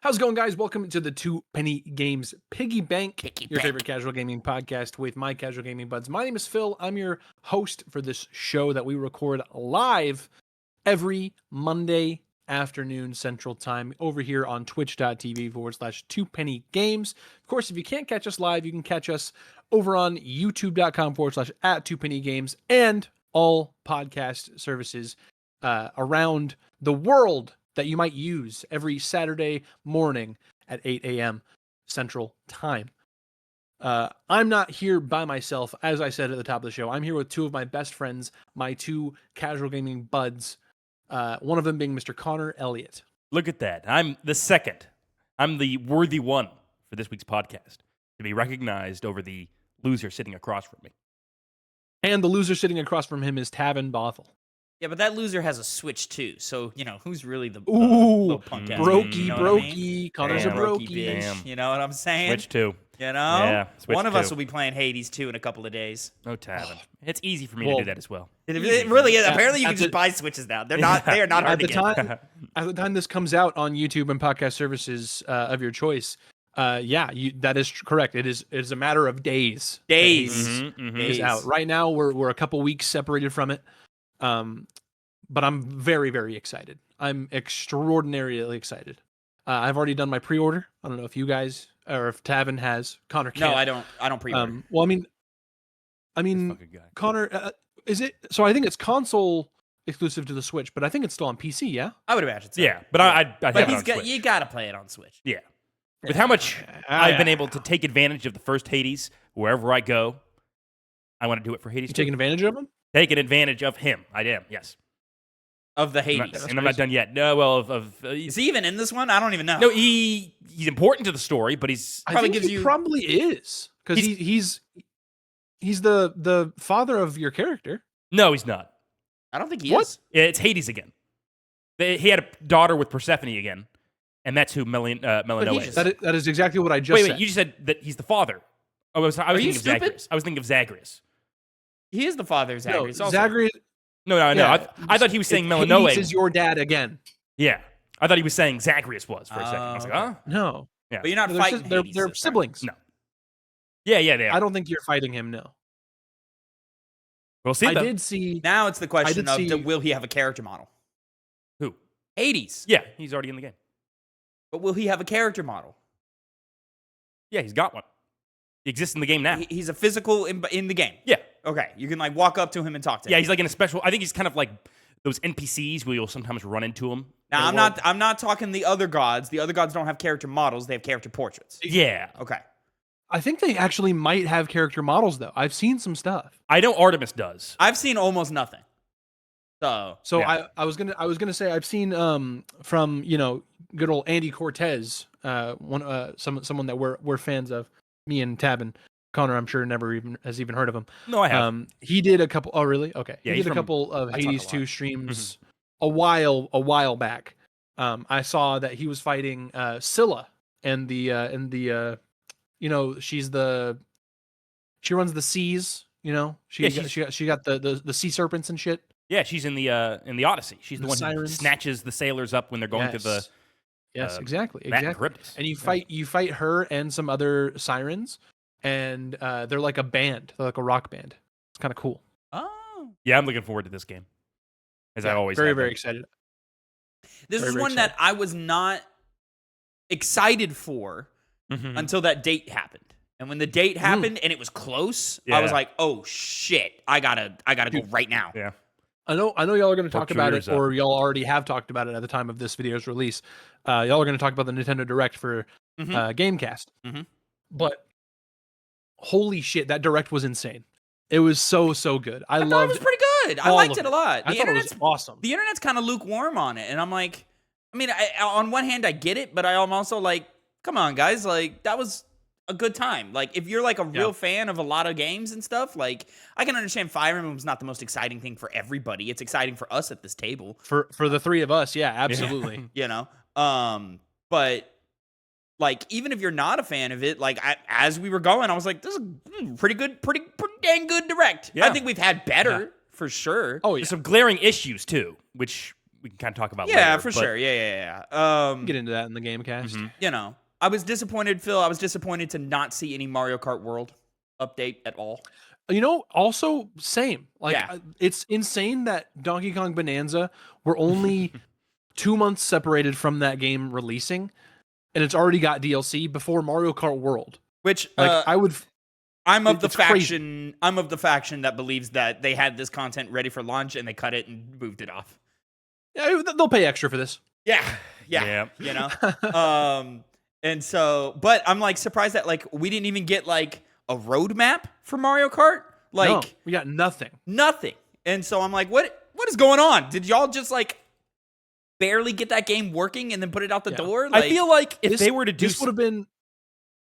How's it going, guys? Welcome to the Two Penny Games Piggy Bank, your favorite casual gaming podcast with my casual gaming buds. My name is Phil. I'm your host for this show that we record live every Monday afternoon Central Time over here on twitch.tv/2pennygames. Of course, if you can't catch us live, you can catch us over on youtube.com/@2pennygames and all podcast services around the world that you might use every Saturday morning at 8 a.m. Central Time. I'm not here by myself, as I said at the top of the show. I'm here with two of my best friends, my two casual gaming buds, one of them being Mr. Connor Elliott. Look at that. I'm the second. I'm the worthy one for this week's podcast to be recognized over the loser sitting across from me. And the loser sitting across from him is Tavin Bothel. Yeah, but that loser has a Switch too, so, who's really the little punk ass? Brokey, You know brokey. what I mean? Connor's a brokey. bitch. Damn. You know what I'm saying? Switch 2. Yeah, Switch one of us 2. will be playing Hades 2 in a couple of days. No Tavin. It's easy for me to do that as well. It really is. At- Apparently, you at can just the- buy Switches now. They are not hard At to the get. time, at the time this comes out on YouTube and podcast services of your choice, that is correct. It is a matter of days. Days. Is out right now. We're a couple weeks separated from it, but I'm very, very excited. I'm extraordinarily excited. I've already done my pre-order. I don't know if you guys or if Tavin has. Connor can't. No, I don't pre-order. Well, I mean, Fucking guy. Connor, is it? So I think it's console exclusive to the Switch, but I think it's still on PC. Yeah. I would imagine so. Yeah, but I'd have But it on Switch. you got to play it on Switch. Yeah. With how much I've been able to take advantage of the first Hades wherever I go, I want to do it for Hades You 2. taking advantage of them? Taking advantage of him. I am, yes. Of the I'm not- Hades. and I'm not done yet. No, well, Is he even in this one? I don't even know. no, he's important to the story, but he's I Probably think gives he you- probably is because he's the father of your character. no, he's not. I don't think he What? is. It's Hades again. He had a daughter with Persephone again, and that's who Melanoa he's is. just- That is exactly what I just Wait, said. you just said that he's the father. Oh, I was you thinking of stupid? Zagreus. I was thinking of Zagreus. He is the father of no, Zagreus. also. Zagreus. No. Yeah, I thought he was saying Hades Melanoa. is your dad again. Yeah. I thought he was saying Zagreus was for a second. I was like, okay. huh? No, Yeah. But you're not they're, fighting sis- they're, Hades they're this time. siblings. No. Yeah, they are. I don't think you're fighting him. No, We'll see, I though. did see. Now it's the question did of see- will he have a character model? Who? Hades. Yeah, he's already in the game. But will he have a character model? Yeah, he's got one. He exists in the game now. He's a physical in the game. Yeah. Okay, you can walk up to him and talk to him. Yeah, he's like in a special... I think he's kind of like those NPCs where you'll sometimes run into him. Now I'm not talking the other gods. The other gods don't have character models. They have character portraits. Yeah. Okay. I think they actually might have character models though. I've seen some stuff. I know Artemis does. I've seen almost nothing. So So I was gonna say I've seen from good old Andy Cortez, someone that we're fans of, me and Tabin. Connor, I'm sure never has even heard of him. No, I have. He did a couple. Oh, really? Okay. Yeah, he he's did a from- couple of I talk a Hades lot. 2 streams a while back. I saw that he was fighting Scylla and the she runs the seas. She got the sea serpents and shit. Yeah, she's in the Odyssey. She's the The one sirens. who snatches the sailors up when they're going to the... Yes, uh, exactly. Vat and Exactly. Charybdis. And you fight her and some other sirens, and they're like a band. They're like a rock band. It's kind of cool. oh, Yeah, I'm looking forward to this game. As I always very have very been. excited. this Very, is very one that I was not excited for Mhm. until that date happened. And when the date happened and it was close, I was Yeah. like, "Oh shit, I gotta go right now." Yeah. I know y'all are going to talk Work your about it, ears up. or y'all already have talked about it at the time of this video's release. Y'all are going to talk about the Nintendo Direct for Mhm. Gamecast. Mhm. But holy shit, that Direct was insane. It was so good. I I thought it loved was pretty good. I all liked of it a lot. I thought it was awesome. The internet's kind of lukewarm on it, and I'm like, I mean, on one hand I get it, but I'm also like, come on, guys, like that was a good time. Like if you're like a real fan of a lot of games and stuff, like I can understand Fire Emblem's not the most exciting thing for everybody. It's exciting for us at this table, For the three of us, yeah, absolutely. you know. But like even if you're not a fan of it, like as we were going, I was like, this is pretty good, pretty dang good Direct. Yeah. I think we've had better for sure. Oh yeah. There's some glaring issues, too, which we can kind of talk about Yeah, later. for but- sure. Yeah. Get into that in the game cast. Mhm. You know, I was disappointed, Phil. I was disappointed to not see any Mario Kart World update at all. You know, also same. Like Yeah. it's insane that Donkey Kong Bonanza were only 2 months separated from that game releasing, and it's already got DLC before Mario Kart World. Which Like I'm of the it's crazy. faction. I'm of the faction that believes that they had this content ready for launch and they cut it and moved it off. yeah, they'll pay extra for this. Yeah. You know. And so, but I'm like surprised that like we didn't even get like a roadmap for Mario Kart. Like No, we got nothing. nothing. And so I'm like, what is going on? Did y'all just like barely get that game working and then put it out the Yeah. door? I feel like if This- they were to do this would have been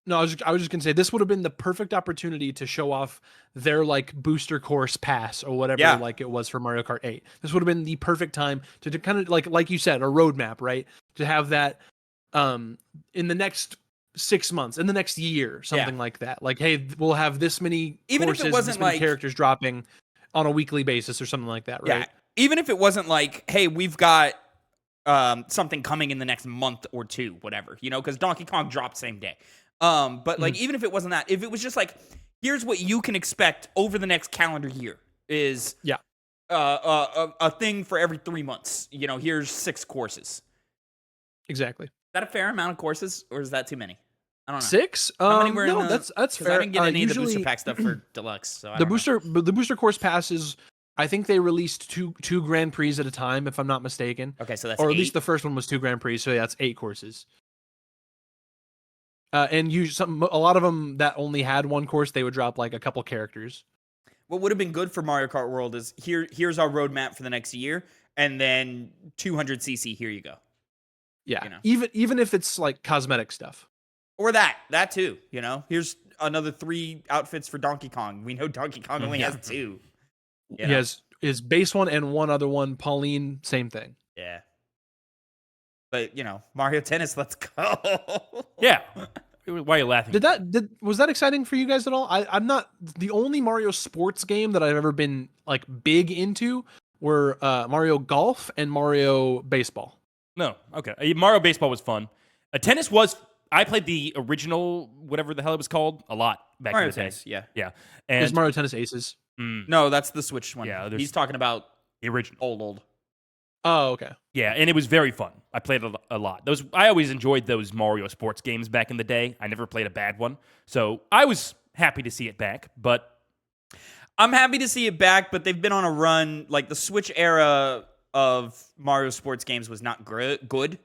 no, I was just gonna say this would have been the perfect opportunity to show off their like booster course pass or whatever Yeah. like it was for Mario Kart 8. This would have been the perfect time to kind of like you said, a roadmap, right? To have that in the next 6 months, in the next year, something like that. Like, hey, we'll have this many Even if it courses, wasn't this many like- characters dropping on a weekly basis or something like that, right? Yeah. Even if it wasn't like, hey, we've got something coming in the next month or two, whatever, you know, because Donkey Kong dropped same day. But like, even if it wasn't that, if it was just like, here's what you can expect over the next calendar year is a thing for every 3 months. You know, here's 6 courses. Exactly. Is that a fair amount of courses, or is that too many? I don't know. 6? How many were in no, the- that's 'Cause fair. I didn't get any of the booster Usually- pack stuff for deluxe. So I the don't know. booster course passes, I think they released two Grand Prix at a time, if I'm not mistaken. Okay, so that's Or at 8. least the first one was 2 Grand Prix, so yeah, that's 8 courses. And a lot of them that only had one course, they would drop like a couple characters. What would have been good for Mario Kart World is here's our roadmap for the next year, and then 200cc. Here you go. Yeah, You know. even if it's like cosmetic stuff. Or that too, you know. Here's another 3 outfits for Donkey Kong. We know Donkey Kong only has 2. You He know? has his base one and one other one. Pauline, same thing. Yeah. But you know, Mario Tennis, let's go. Yeah. Why are you laughing? Was that exciting for you guys at all? I'm not the only Mario sports game that I've ever been like big into were Mario Golf and Mario Baseball. No. Okay. Mario Baseball was fun. Tennis was. I played the original, whatever the hell it was called, a lot back Mario in the day. Tennis, yeah. Yeah. There's And Mario Tennis Aces. No, that's the Switch one. Yeah, there's- He's talking about the original. old. Oh, okay. Yeah, and it was very fun. I played it a lot. I always enjoyed those Mario sports games back in the day. I never played a bad one, so I was happy to see it back. But I'm happy to see it back, but they've been on a run. Like the Switch era of Mario sports games was not good.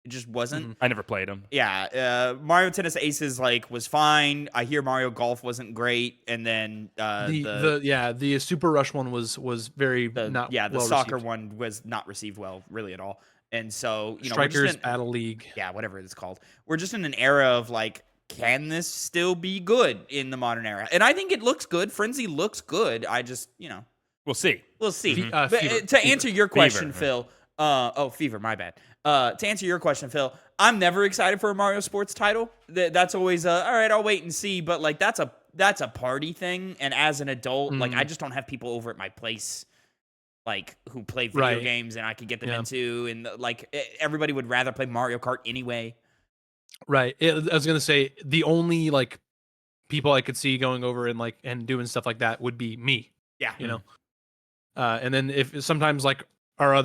It just wasn't. I never played them. Yeah, Mario Tennis Aces like was fine. I hear Mario Golf wasn't great, and then The Super Rush one was very the not the well soccer received. one was not received well, really at all. And so you know, we're just Strikers in- Battle League. yeah, whatever it's called. We're just in an era of like, can this still be good in the modern era? And I think it looks good. Frenzy looks good. I just, you know, We'll see. we'll see. Fe- But, Fever. to answer your question, Fever. Phil. Fever, my bad. To answer your question, Phil, I'm never excited for a Mario Sports title. That's always all right, I'll wait and see. But like that's a party thing, and as an adult, like I just don't have people over at my place like who play video Right. games and I could get them Yeah. into, and like everybody would rather play Mario Kart anyway. Right. I was gonna say the only like people I could see going over and doing stuff like that would be me. Yeah, You know. And then if sometimes like our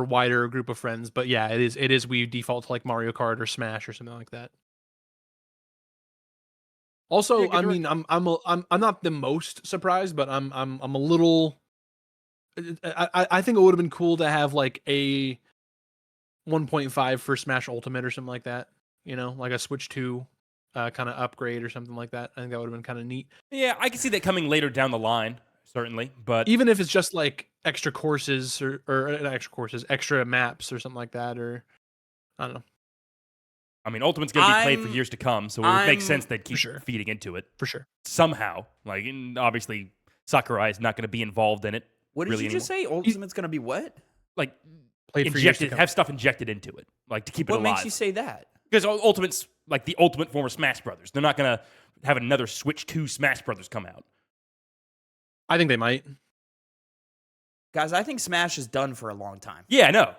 wider group of friends, but yeah, it is we default to like Mario Kart or Smash or something like that. Also, Yeah, good I direct- mean, I'm not the most surprised, but I'm a little. I think it would have been cool to have like a 1.5 for Smash Ultimate or something like that. You know, like a Switch 2 kind of upgrade or something like that. I think that would have been kind of neat. Yeah, I can see that coming later down the line, certainly. But Even if it's just like extra courses or not extra courses, extra maps or something like that, or I don't know. I mean, Ultimate's going to be played for I'm- years to come, so it would make I'm- sense they'd keep sure. feeding into it For sure. somehow. Like, and obviously, Sakurai is not going to be involved in it. What did really you just say? Ultimate's gonna be what? Like, Played for years to injected, come. have stuff injected into it, like to keep it What alive. makes you say that? Because Ultimate's like the ultimate form of Smash Brothers. They're not going to have another Switch 2 Smash Brothers come out. I think they might. Guys, I think Smash is done for a long time. Yeah, I know.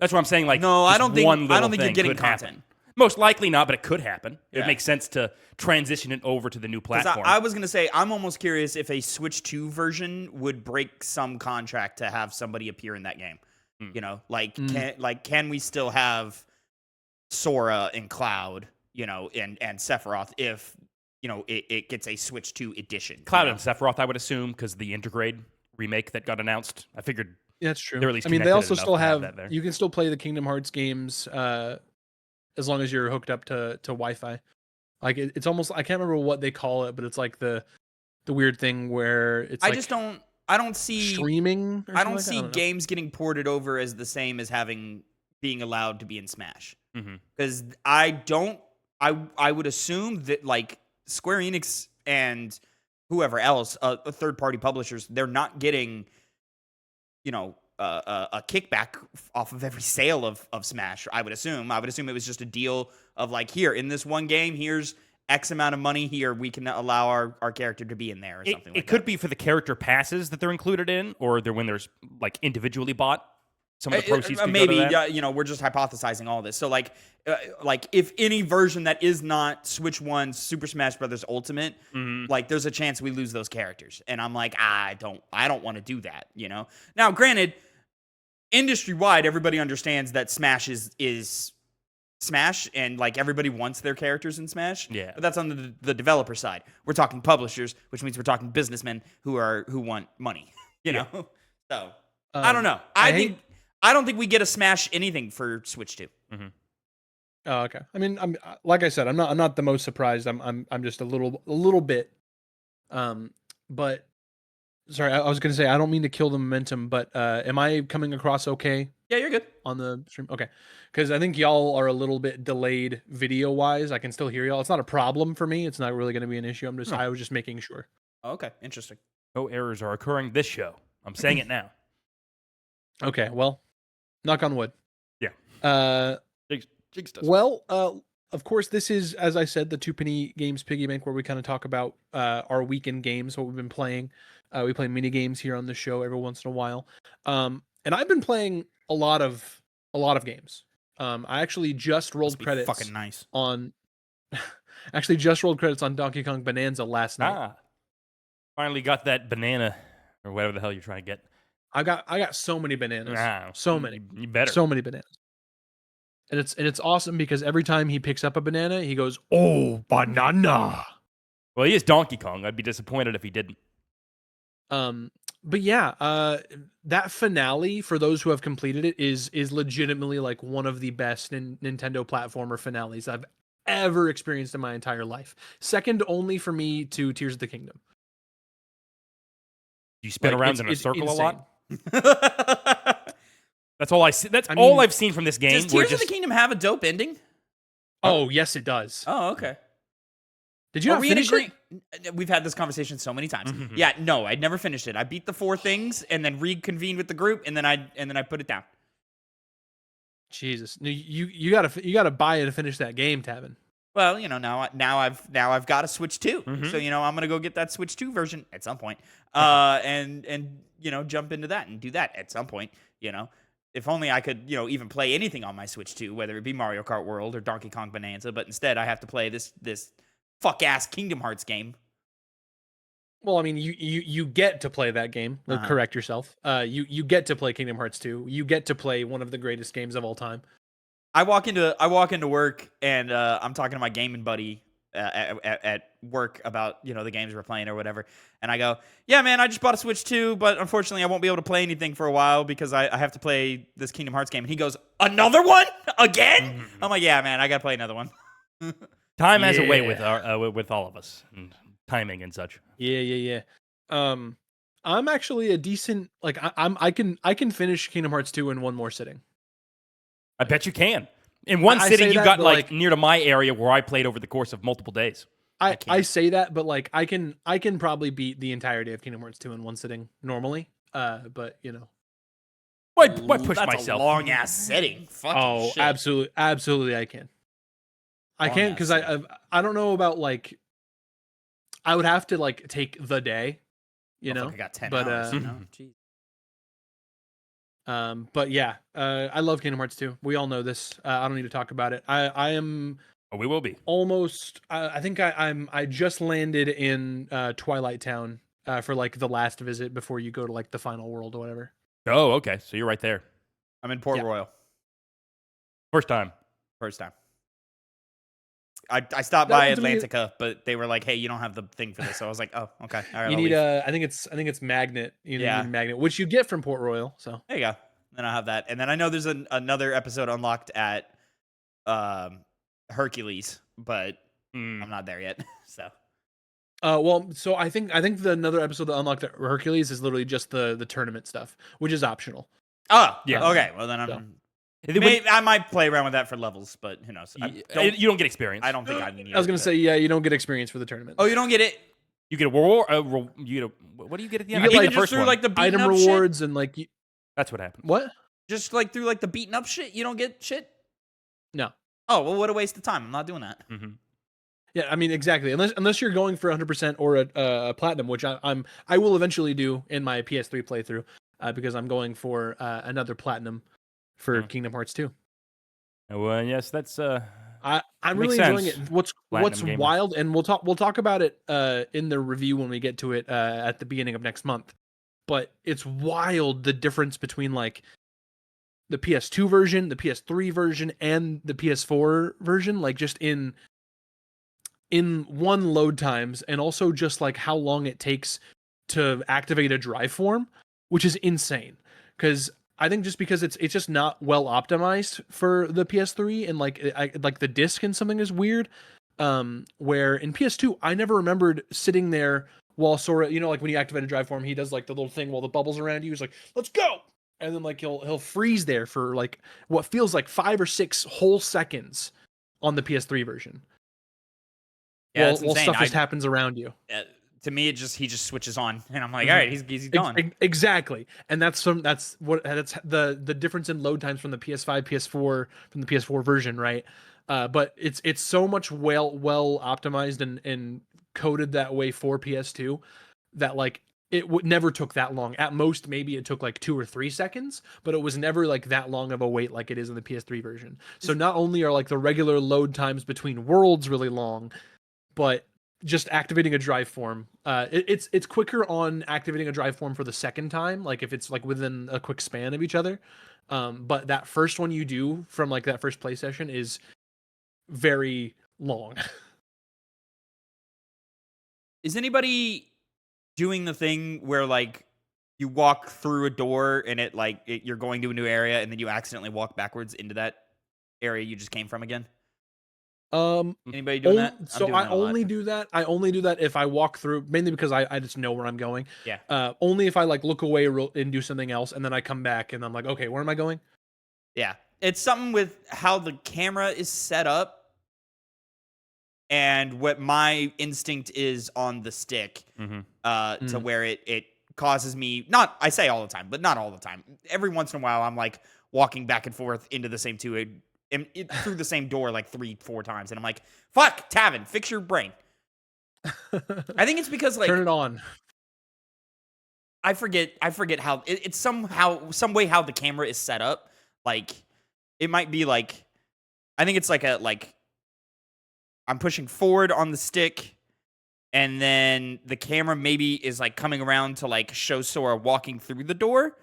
That's what I'm saying. Like, no, I just don't think one little you're thing getting could content. happen. Most likely not, but it could happen. It Yeah. makes sense to transition it over to the new platform. I was gonna say, I'm almost curious if a Switch 2 version would break some contract to have somebody appear in that game. You know, like can we still have Sora and Cloud, you know, and Sephiroth if you know it gets a Switch 2 edition? Cloud you know? and Sephiroth, I would assume, because the Intergrade remake that got announced. I figured That's true. they're at least I mean, they connected also enough still to have have. that there. You can still play the Kingdom Hearts games as long as you're hooked up to Wi-Fi. Like it's almost, I can't remember what they call it, but it's like the weird thing where it's like I don't see streaming. Or I don't like see games getting ported over as the same as being allowed to be in Smash. Because I would assume that like Square Enix and whoever else, third party publishers, they're not getting, you know, a kickback off of every sale of Smash. I would assume it was just a deal of like, here in this one game, here's X amount of money, here we can allow our character to be in there or something like that. It could be for the character passes that they're included in, or they're when there's like individually bought. Some of the proceeds could maybe go to that. You know, we're just hypothesizing all this. So like if any version that is not Switch 1 Super Smash Brothers Ultimate, like there's a chance we lose those characters. And I'm like, I don't want to do that, you know. Now, granted, industry wide, everybody understands that Smash is Smash, and like everybody wants their characters in Smash. Yeah. But that's on the developer side. We're talking publishers, which means we're talking businessmen who want money. You know? So I don't know. I don't think we get a Smash anything for Switch 2. Oh, okay. I mean, I'm like I said, I'm not the most surprised. I'm just a little bit. But sorry, I was gonna say I don't mean to kill the momentum, but am I coming across okay? Yeah, you're good on the stream. Okay, because I think y'all are a little bit delayed video wise. I can still hear y'all. It's not a problem for me. It's not really going to be an issue. I was just making sure. Okay, interesting. No errors are occurring this show. I'm saying it now. Okay, well, knock on wood. Yeah. Jigs does. Well, of course, this is, as I said, the Two Penny Games Piggy Bank, where we kind of talk about our weekend games, what we've been playing. We play mini games here on the show every once in a while, and I've been playing a lot of games. I actually just rolled credits. Fucking nice. Actually, just rolled credits on Donkey Kong Bonanza last night. Finally got that banana or whatever the hell you're trying to get. I got so many bananas. So many. You better. So many bananas. And it's awesome because every time he picks up a banana, he goes, "Oh, banana." Well, he is Donkey Kong. I'd be disappointed if he didn't. But yeah, that finale, for those who have completed it, is legitimately like one of the best Nintendo platformer finales I've ever experienced in my entire life. Second only for me to Tears of the Kingdom. You spin around in a circle insane. a lot? That's all I see. All I've seen from this game. Does Tears of the Kingdom have a dope ending? Oh, yes, it does. Oh, okay. Did you not finish it? We've had this conversation so many times. Yeah, no, I'd never finished it. I beat the 4 things and then reconvened with the group, and then I put it down. Jesus, you gotta buy it to finish that game, Tavin. Well, you know, now I've got a Switch 2, so you know I'm gonna go get that Switch 2 version at some point, and you know jump into that and do that at some point. You know, if only I could, you know, even play anything on my Switch 2, whether it be Mario Kart World or Donkey Kong Bonanza, but instead I have to play this fuck ass Kingdom Hearts game. Well, I mean, you get to play that game. Correct yourself. You get to play Kingdom Hearts 2. You get to play one of the greatest games of all time. I walk into work and I'm talking to my gaming buddy at work about, you know, the games we're playing or whatever, and I go, "Yeah, man, I just bought a Switch 2, but unfortunately I won't be able to play anything for a while because I have to play this Kingdom Hearts game." And he goes, "Another one again?" I'm like, "Yeah, man, I gotta play another one." Time has a way with all of us, and timing and such. Yeah. I'm actually a decent, like I can finish Kingdom Hearts 2 in one more sitting. I bet you can. In one sitting, you that, got like like near to my area where I played over the course of multiple days. I say that, but like I can probably beat the entirety of Kingdom Hearts 2 in one sitting normally. But you know, why push That's myself? a long ass setting. Fucking shit. absolutely, I can. I can't because I don't know about like. I would have to like take the day, you know. I got 10 but hours. You know? Jeez. But yeah, I love Kingdom Hearts 2. We all know this. I don't need to talk about it. I am Oh, we will be. almost. I think I just landed in Twilight Town for like the last visit before you go to like the final world or whatever. Oh, okay. So you're right there. I'm in Port Yeah. Royal. First time. First time. I stopped That by one's really- Atlantica, but they were like, "Hey, you don't have the thing for this." So I was like, "Oh, okay, all right." You I'll need leave. I think it's Magnet. You Yeah. need Magnet, which you get from Port Royal. So There you go. Then I have that, and then I know there's another episode unlocked at Hercules, but I'm not there yet. So so I think another episode that unlocked at Hercules is literally just the tournament stuff, which is optional. oh Yeah. okay. Well then So. I might play around with that for levels, but who knows? You don't get experience. I don't think I need. I was gonna say, yeah, you don't get experience for the tournament. Oh, you don't get it. You get a reward. You get a. What do you get at the end? You get, I think like, the just first through one. like the beaten Item up rewards and like That's what happened. what? just like through like the beaten up shit. You don't get shit. No. Oh well, what a waste of time. I'm not doing that. Mm-hmm. Yeah, I mean exactly. Unless you're going for 100% or a platinum, which I will eventually do in my PS3 playthrough, because I'm going for another platinum for Kingdom Hearts 2. Well, yes, that's I'm makes really enjoying sense. it. What's Platinum gamer. wild, and we'll talk about it in the review when we get to it at the beginning of next month. But it's wild the difference between like the PS2 version, the PS3 version, and the PS4 version, like just in one load times, and also just like how long it takes to activate a drive form, which is insane. Because I think just because it's just not well optimized for the PS3, and like the disc and something is weird. Where in PS2, I never remembered sitting there while Sora, like when you activate a drive form, he does like the little thing while the bubbles around you. He's like, "Let's go," and then like he'll freeze there for like what feels like 5 or 6 whole seconds on the PS3 version. Yeah, while that's insane. stuff just happens around you. To me, he just switches on, and I'm like, all right, he's gone. Exactly, and that's the difference in load times from the PS5, PS4, from the PS4 version, right? But it's so much well optimized and coded that way for PS2 that like it never took that long. At most, maybe it took like 2 or 3 seconds, but it was never like that long of a wait like it is in the PS3 version. So not only are like the regular load times between worlds really long, but just activating a drive form, it's quicker on activating a drive form for the second time, like if it's like within a quick span of each other. But that first one you do from like that first play session is very long. Is anybody doing the thing where like you walk through a door and you're going to a new area and then you accidentally walk backwards into that area you just came from again? Anybody doing that? So doing I that a lot. only do that. I only do that if I walk through, mainly because I just know where I'm going. Yeah. Only if I like look away and do something else, and then I come back and I'm like, okay, where am I going? Yeah. It's something with how the camera is set up and what my instinct is on the stick, to where it causes me, I say all the time, but not all the time. Every once in a while, I'm like walking back and forth into the same through the same door like 3-4 times. And I'm like, fuck, Tavin, fix your brain. I think it's because like Turn it on. I forget how it's some way how the camera is set up. Like it might be like, I think it's like I'm pushing forward on the stick, and then the camera maybe is like coming around to like show Sora walking through the door.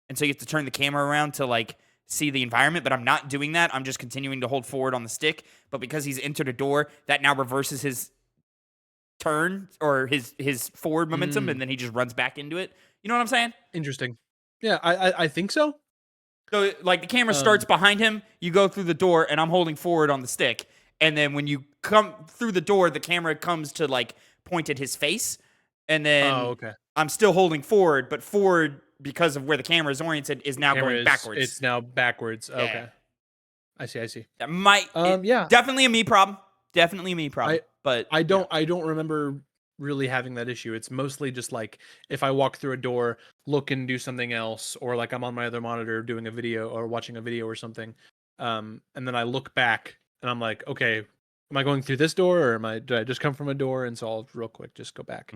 And so you have to turn the camera around to like see the environment, but I'm not doing that. I'm just continuing to hold forward on the stick. But because he's entered a door, that now reverses his turn or his forward momentum, and then he just runs back into it. You know what I'm saying? Interesting. Yeah, I think so. So like the camera starts behind him, you go through the door, and I'm holding forward on the stick. And then when you come through the door, the camera comes to like point at his face. And then I'm still holding forward, but forward, because of where the camera is oriented, is now going backwards. It's now backwards. Yeah. Okay. I see. That might definitely a me problem. Definitely a me problem. But I don't remember really having that issue. It's mostly just like if I walk through a door, look and do something else, or like I'm on my other monitor doing a video or watching a video or something. And then I look back and I'm like, okay, am I going through this door or did I just come from a door? And so I'll real quick just go back.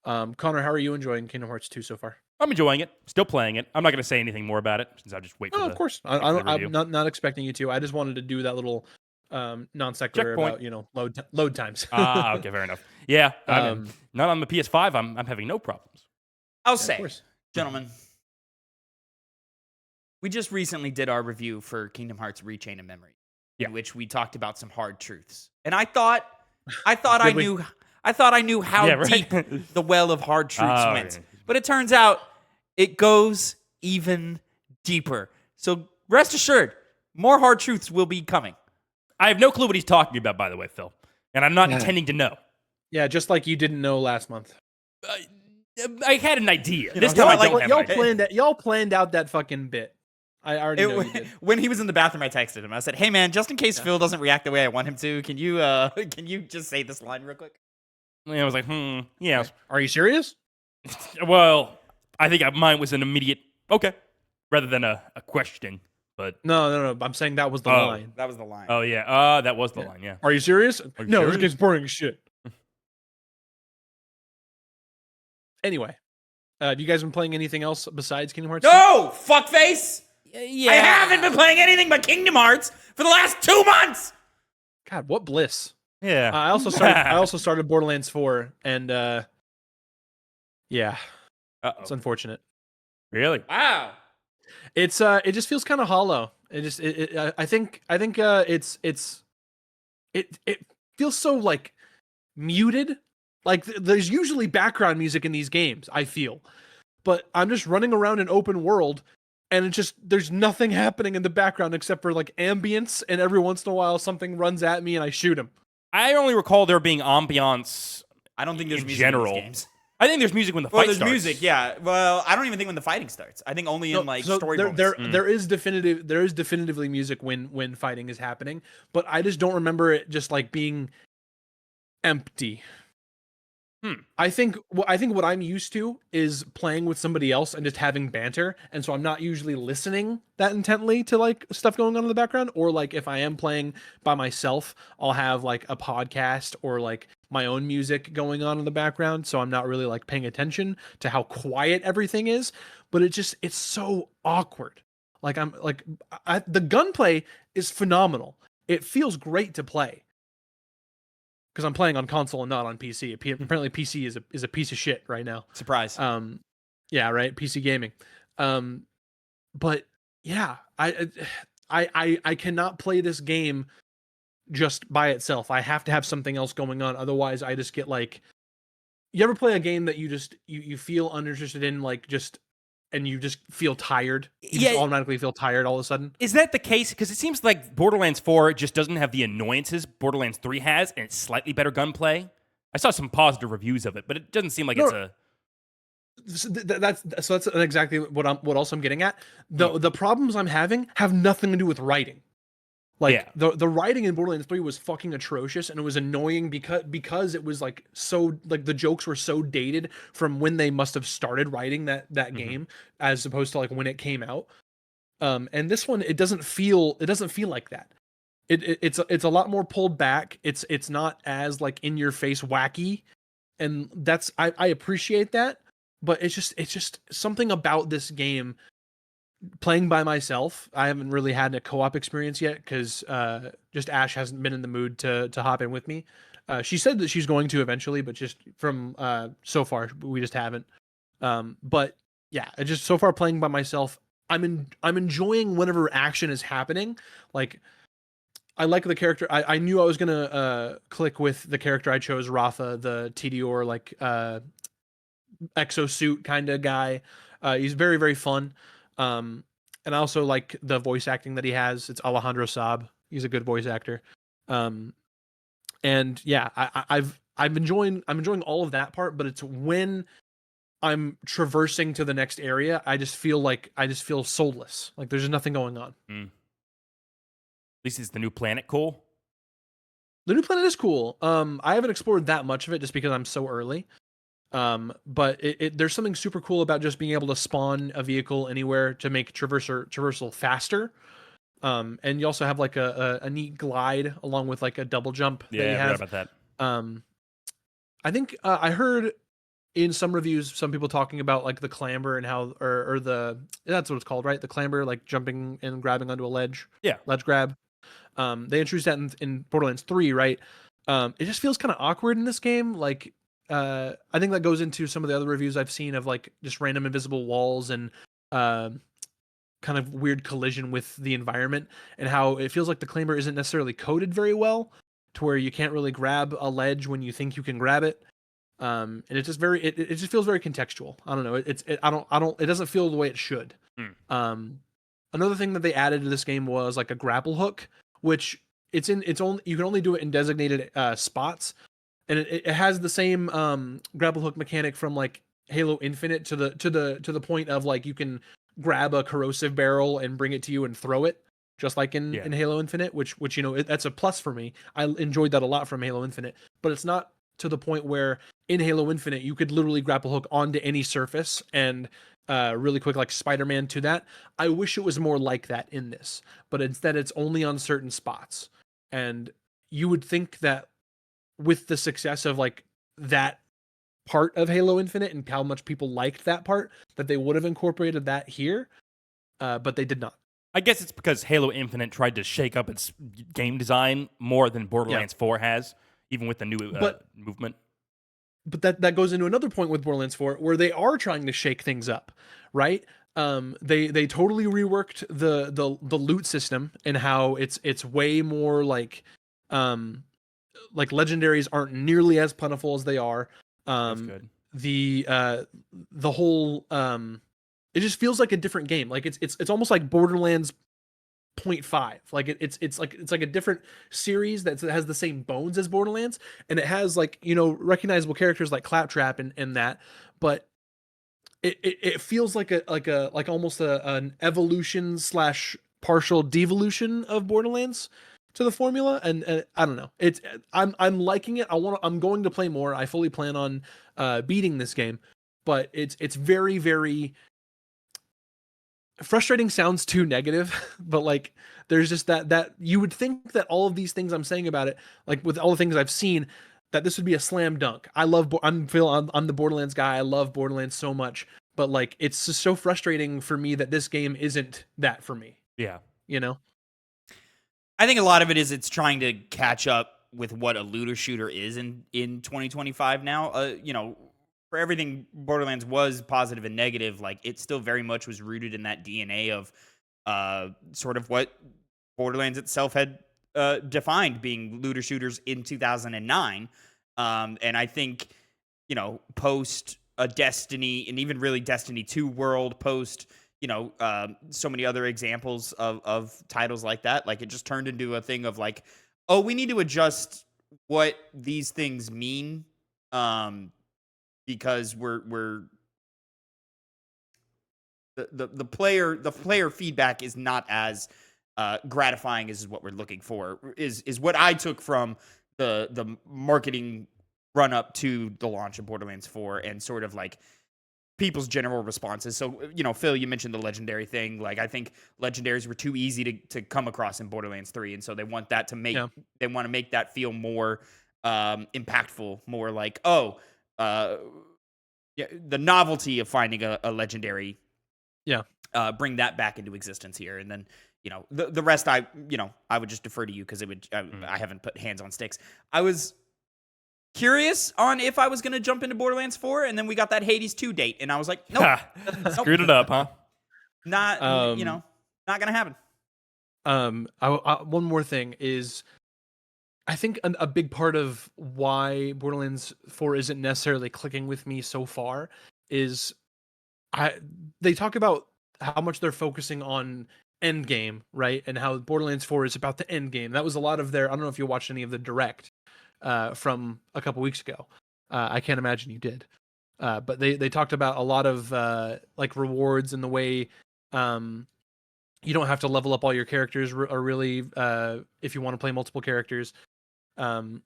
Connor, how are you enjoying Kingdom Hearts 2 so far? I'm enjoying it. Still playing it. I'm not going to say anything more about it since I'll just wait for Oh, the of course. wait for the I'm review. not expecting you to. I just wanted to do that little non sequitur Checkpoint. about load times. Okay, fair enough. Yeah, I mean, Um, not on the PS5. I'm having no problems. I'll of say, course. gentlemen, we just recently did our review for Kingdom Hearts Rechain of Memory, Yeah. in which we talked about some hard truths. And I thought I knew how Yeah, right? deep the well of hard truths Oh, went. yeah. But it turns out it goes even deeper. So rest assured, more hard truths will be coming. I have no clue what he's talking about, by the way, Phil, and I'm not intending to know. Yeah, just like you didn't know last month. I had an idea. You This know, time I like, don't have an idea. y'all planned out that fucking bit. I already know you did. When he was in the bathroom, I texted him. I said, "Hey man, just in case Phil doesn't react the way I want him to, can you just say this line real quick?" And I was like, yeah. Are you serious? Well, I think mine was an immediate okay, rather than a questioning. But No. I'm saying that was the line. That was the line. oh yeah, that was the line. Yeah. Are you serious? Are you No, serious? this game's boring as shit. Anyway, have you guys been playing anything else besides Kingdom Hearts? No, fuckface. Yeah. I haven't been playing anything but Kingdom Hearts for the last 2 months. God, what bliss! Yeah. I also started Borderlands 4, and yeah, it's unfortunate. Really? Wow. It just feels kind of hollow. I think it feels so like muted. Like there's usually background music in these games, I feel, but I'm just running around an open world, and it's just there's nothing happening in the background except for like ambience, and every once in a while something runs at me and I shoot him. I only recall there being ambiance. I don't think there's in music general. in these games. I think there's music when the Well, fight there's starts. music, yeah. Well, I don't even think when the fighting starts. I think only in like story moments. There is definitively music when fighting is happening, but I just don't remember it just like being empty. I think what I'm used to is playing with somebody else and just having banter, and so I'm not usually listening that intently to like stuff going on in the background. Or like if I am playing by myself, I'll have like a podcast or like my own music going on in the background, so I'm not really like paying attention to how quiet everything is. But it's so awkward. Like the gunplay is phenomenal. It feels great to play. Because I'm playing on console and not on PC. Apparently, PC is a piece of shit right now. Surprise. Yeah, right. PC gaming. But yeah, I cannot play this game just by itself. I have to have something else going on. Otherwise, I just get like. You ever play a game that you feel uninterested in, like and you just feel tired? You just automatically feel tired all of a sudden. Is that the case? Because it seems like Borderlands 4 just doesn't have the annoyances Borderlands 3 has, and it's slightly better gunplay. I saw some positive reviews of it, but it doesn't seem like it's a. That's exactly what I'm getting at. The problems I'm having have nothing to do with writing. Like the writing in Borderlands 3 was fucking atrocious, and it was annoying because it was like so like the jokes were so dated from when they must have started writing that game as opposed to like when it came out. And this one it doesn't feel like that. It's a lot more pulled back. It's not as like in your face wacky, and that's I appreciate that, but it's just something about this game. Playing by myself, I haven't really had a co-op experience yet because just Ash hasn't been in the mood to hop in with me. She said that she's going to eventually, but just from so far we just haven't. But yeah, just so far playing by myself, I'm enjoying whenever action is happening. Like I like the character. I knew I was gonna click with the character I chose, Rafa, the TDR like exosuit kind of guy. He's very very fun. And I also like the voice acting that he has. It's Alejandro Saab. He's a good voice actor. And yeah, I'm enjoying all of that part, but it's when I'm traversing to the next area, I just feel soulless. Like there's nothing going on. At least is the new planet cool? The new planet is cool. I haven't explored that much of it just because I'm so early. But there's something super cool about just being able to spawn a vehicle anywhere to make traversal faster. And you also have like a neat glide along with like a double jump. Yeah, that you I have. forgot about that. I think I heard in some reviews, some people talking about like the clamber and how, or the, that's what it's called, right? The clamber, like jumping and grabbing onto a ledge. Yeah. Ledge grab. They introduced that in Borderlands 3, right? It just feels kind of awkward in this game. Like, I think that goes into some of the other reviews I've seen of like just random invisible walls and kind of weird collision with the environment, and how it feels like the clamber isn't necessarily coded very well to where you can't really grab a ledge when you think you can grab it. And it's just very, it just feels very contextual. I don't know. It doesn't feel the way it should. Another thing that they added to this game was like a grapple hook, which you can only do it in designated spots, and it has the same grapple hook mechanic from like Halo Infinite to the point of like you can grab a corrosive barrel and bring it to you and throw it, just like in Halo Infinite, which that's a plus for me. I enjoyed that a lot from Halo Infinite, but it's not to the point where in Halo Infinite you could literally grapple hook onto any surface and really quick, like Spider-Man to that. I wish it was more like that in this, but instead it's only on certain spots. And you would think that with the success of like that part of Halo Infinite and how much people liked that part, that they would have incorporated that here, but they did not. I guess it's because Halo Infinite tried to shake up its game design more than Borderlands 4 has, even with the new movement. But that goes into another point with Borderlands 4, where they are trying to shake things up, right? They totally reworked the loot system and how it's way more like legendaries aren't nearly as plentiful as they are. That's good. The whole it just feels like a different game. Like it's almost like Borderlands 0.5. Like it's like a different series that has the same bones as Borderlands, and it has like, recognizable characters like Claptrap and that, but it feels like almost an evolution / partial devolution of Borderlands to the formula, and I don't know. I'm liking it. I'm going to play more. I fully plan on beating this game, but it's very, very frustrating. Sounds too negative, but like there's just that you would think that all of these things I'm saying about it, like with all the things I've seen, that this would be a slam dunk. I'm the Borderlands guy. I love Borderlands so much, but like it's just so frustrating for me that this game isn't that for me. Yeah. I think a lot of it is it's trying to catch up with what a looter shooter is in 2025 now. For everything Borderlands was positive and negative, like it still very much was rooted in that DNA of sort of what Borderlands itself had defined being looter shooters in 2009. And I think, post a Destiny and even really Destiny 2 world, post, so many other examples of titles like that, like it just turned into a thing of like, oh, we need to adjust what these things mean. Because we're the player feedback is not as gratifying as what we're looking for, is what I took from the marketing run up to the launch of Borderlands 4 and sort of like people's general responses. So, Phil, you mentioned the legendary thing. Like, I think legendaries were too easy to come across in Borderlands 3, and so they want that to make they want to make that feel more impactful, more like, the novelty of finding a legendary, bring that back into existence here. And then, the rest, I would just defer to you because I haven't put hands on sticks. I was curious on if I was going to jump into Borderlands 4, and then we got that Hades 2 date, and I was like, nope. Screwed it up, huh? Not, not going to happen. One more thing is, I think a big part of why Borderlands 4 isn't necessarily clicking with me so far is they talk about how much they're focusing on end game, right? And how Borderlands 4 is about the end game. That was a lot of I don't know if you watched any of the direct from a couple weeks ago. I can't imagine you did. But they talked about a lot of like rewards and the way you don't have to level up all your characters, or really if you want to play multiple characters. In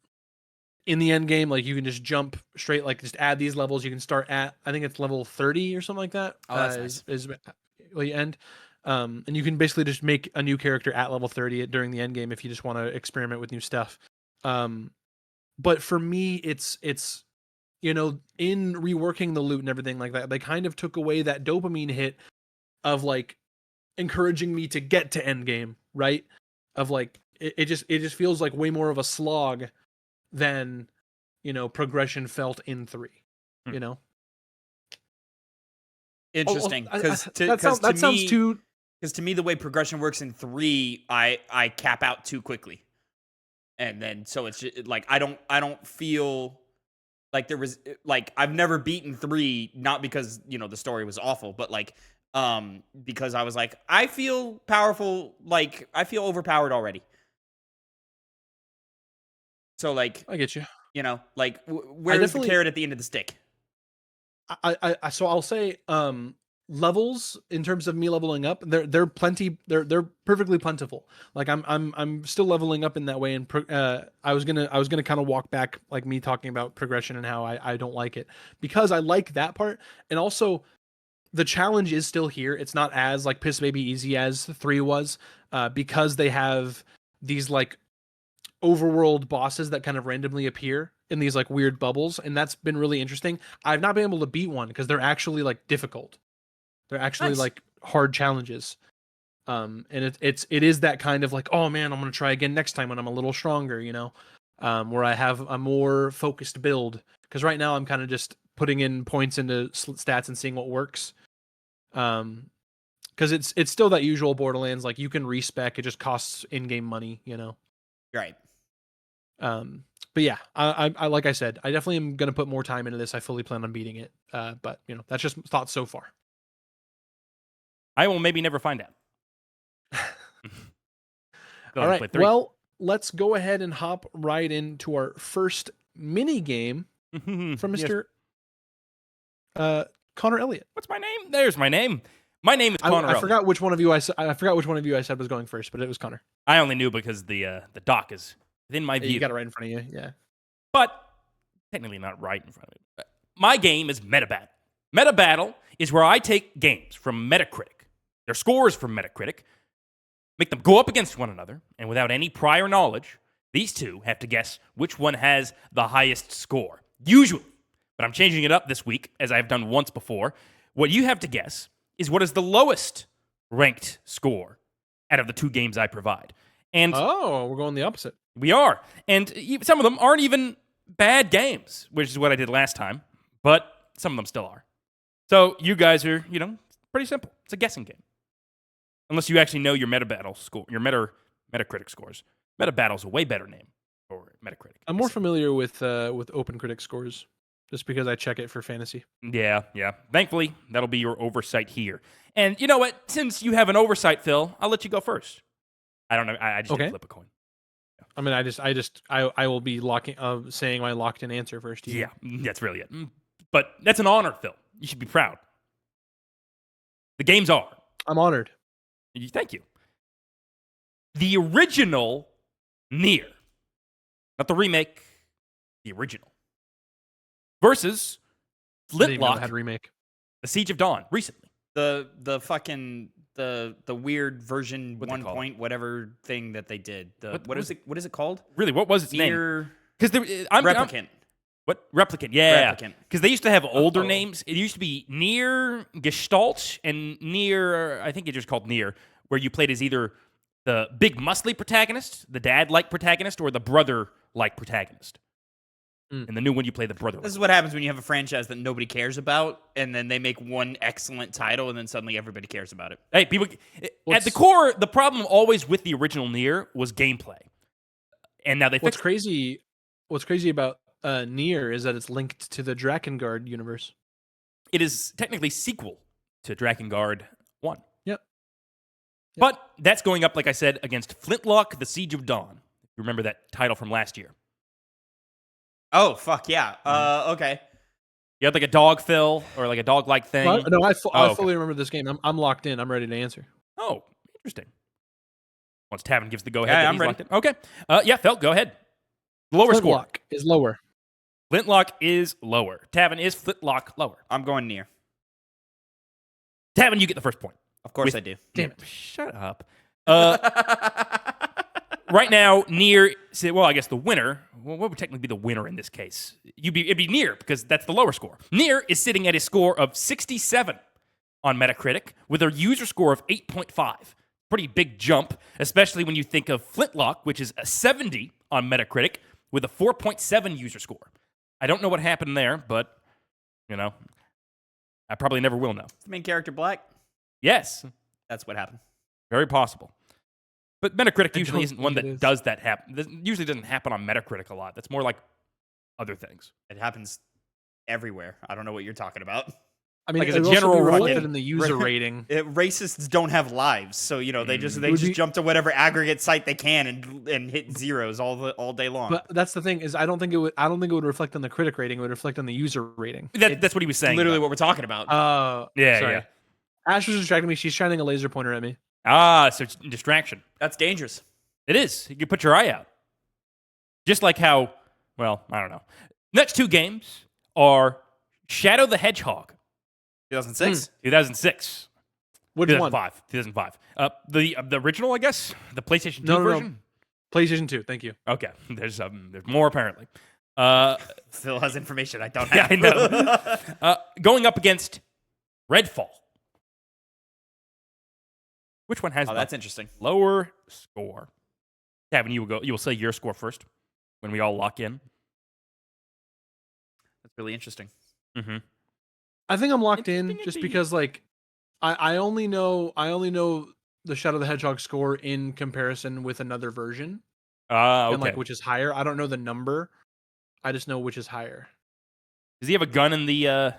the end game, like you can just jump straight, like just add these levels. You can start at, I think it's level 30 or something like that. Oh, that's nice. Is where you end. And you can basically just make a new character at level 30 during the end game if you just want to experiment with new stuff. But for me, it's in reworking the loot and everything like that, they kind of took away that dopamine hit of like encouraging me to get to end game, right? Of like it just feels like way more of a slog than progression felt in 3. You know, Interesting, because that sounds too. Because to me, the way progression works in 3, I cap out too quickly, and then so it's just, like I don't feel like there was like I've never beaten 3, not because the story was awful, but like because I was like I feel powerful, like I feel overpowered already. So like I get you. Like where's the carrot at the end of the stick? So I'll say levels in terms of me leveling up, they're perfectly plentiful. Like I'm still leveling up in that way, and I was gonna kind of walk back like me talking about progression and how I don't like it, because I like that part, and also the challenge is still here. It's not as like piss baby easy as 3 was, because they have these like overworld bosses that kind of randomly appear in these like weird bubbles, and that's been really interesting. I've not been able to beat one because they're actually like difficult. They're actually Nice. like hard challenges. And it is that kind of like, oh man, I'm gonna try again next time when I'm a little stronger, where I have a more focused build. Because right now I'm kind of just putting in points into stats and seeing what works. Because it's still that usual Borderlands, like you can respec, it just costs in-game money, Right. But yeah, I like I said, I definitely am gonna put more time into this. I fully plan on beating it. But that's just thoughts so far. I will maybe never find out. All right. Well, let's go ahead and hop right into our first mini game from Mr. Connor Elliott. What's my name? There's my name. My name is Connor Elliott. I forgot which one of you I said was going first, but it was Connor. I only knew because the doc is within my view. You got it right in front of you, yeah. But technically not right in front of me. My game is Meta Battle. Meta Battle is where I take games from Metacritic, their scores from Metacritic, make them go up against one another, and without any prior knowledge, these two have to guess which one has the highest score. Usually, but I'm changing it up this week, as I've done once before. What you have to guess is what is the lowest ranked score out of the 2 games I provide. And we're going the opposite. We are. And some of them aren't even bad games, which is what I did last time, but some of them still are. So you guys are, pretty simple. It's a guessing game. Unless you actually know your Meta Battle score, your Metacritic scores. Meta Battle's a way better name for Metacritic. I'm more familiar with OpenCritic scores, just because I check it for fantasy. Yeah. Thankfully, that'll be your oversight here. And you know what? Since you have an oversight, Phil, I'll let you go first. I don't know. I just didn't flip a coin. I mean, I will be saying my locked in answer first. Yeah, that's really it. But that's an honor, Phil. You should be proud. The games are. I'm honored. Thank you. The original Nier, not the remake, the original, versus Flintlock had remake. The Siege of Dawn recently. The fucking the weird version 1 point whatever thing that they did. What is it called? Really, what was its name? Because Replicant. What? Replicant, yeah. Replicant. Because they used to have older names. It used to be Nier Gestalt and Nier, I think it just called Nier, where you played as either the big muscly protagonist, the dad-like protagonist, or the brother-like protagonist. In the new one, you play the brother. This is what happens when you have a franchise that nobody cares about, and then they make one excellent title, and then suddenly everybody cares about it. Hey, people. At the core, the problem always with the original Nier was gameplay, and now they fixed. What's crazy about Nier is that it's linked to the Drakengard universe. It is technically sequel to Drakengard 1. Yep. But that's going up, like I said, against Flintlock: The Siege of Dawn. You remember that title from last year? Oh, fuck yeah. Okay. You had like a dog, Phil, or like a dog-like thing? I fully remember this game. I'm locked in. I'm ready to answer. Oh, interesting. Once Tavin gives the go-ahead, yeah, I'm ready. Locked in. Okay. Yeah, Phil, go ahead. Lower score. Flintlock is lower. Flintlock is lower. Tavin, is Flintlock lower? I'm going Nier. Tavin, you get the first point. Of course I do. Damn it. Shut up. right now, Nier. Well, I guess the winner. Well, what would technically be the winner in this case? It'd be Nier because that's the lower score. Nier is sitting at a score of 67 on Metacritic with a user score of 8.5. Pretty big jump, especially when you think of Flintlock, which is a 70 on Metacritic with a 4.7 user score. I don't know what happened there, but I probably never will know. Is the main character black? Yes, That's what happened. very possible. But Metacritic usually isn't one that does that happen. This usually doesn't happen on Metacritic a lot. That's more like other things. It happens everywhere. I don't know what you're talking about. I mean, Like, as it a would general also be rule- reflected in the user rating. Racists don't have lives, so they just It would be- jump to whatever aggregate site they can and hit zeros all day long. But that's the thing is, I don't think it would reflect on the critic rating. It would reflect on the user rating. That's what he was saying. Literally though. what we're talking about. Yeah, sorry. yeah. Ash was distracting me. She's shining a laser pointer at me. So it's distraction. That's dangerous. It is. You can put your eye out. Just like how, well, I don't know. Next two games are Shadow the Hedgehog, 2006. 2006. Which one? 2005. The original, I guess? The PlayStation 2 No. version? PlayStation 2. Thank you. Okay. There's more apparently. Phil has information I don't Yeah, have. I know. Going up against Redfall. Which one has the That's interesting. lower score? Tavin, you will say your score first when we all lock in. That's really interesting. Mm-hmm. I think I'm locked in just because I only know the Shadow the Hedgehog score in comparison with another version. Okay. And which is higher. I don't know the number. I just know which is higher. Does he have a gun in the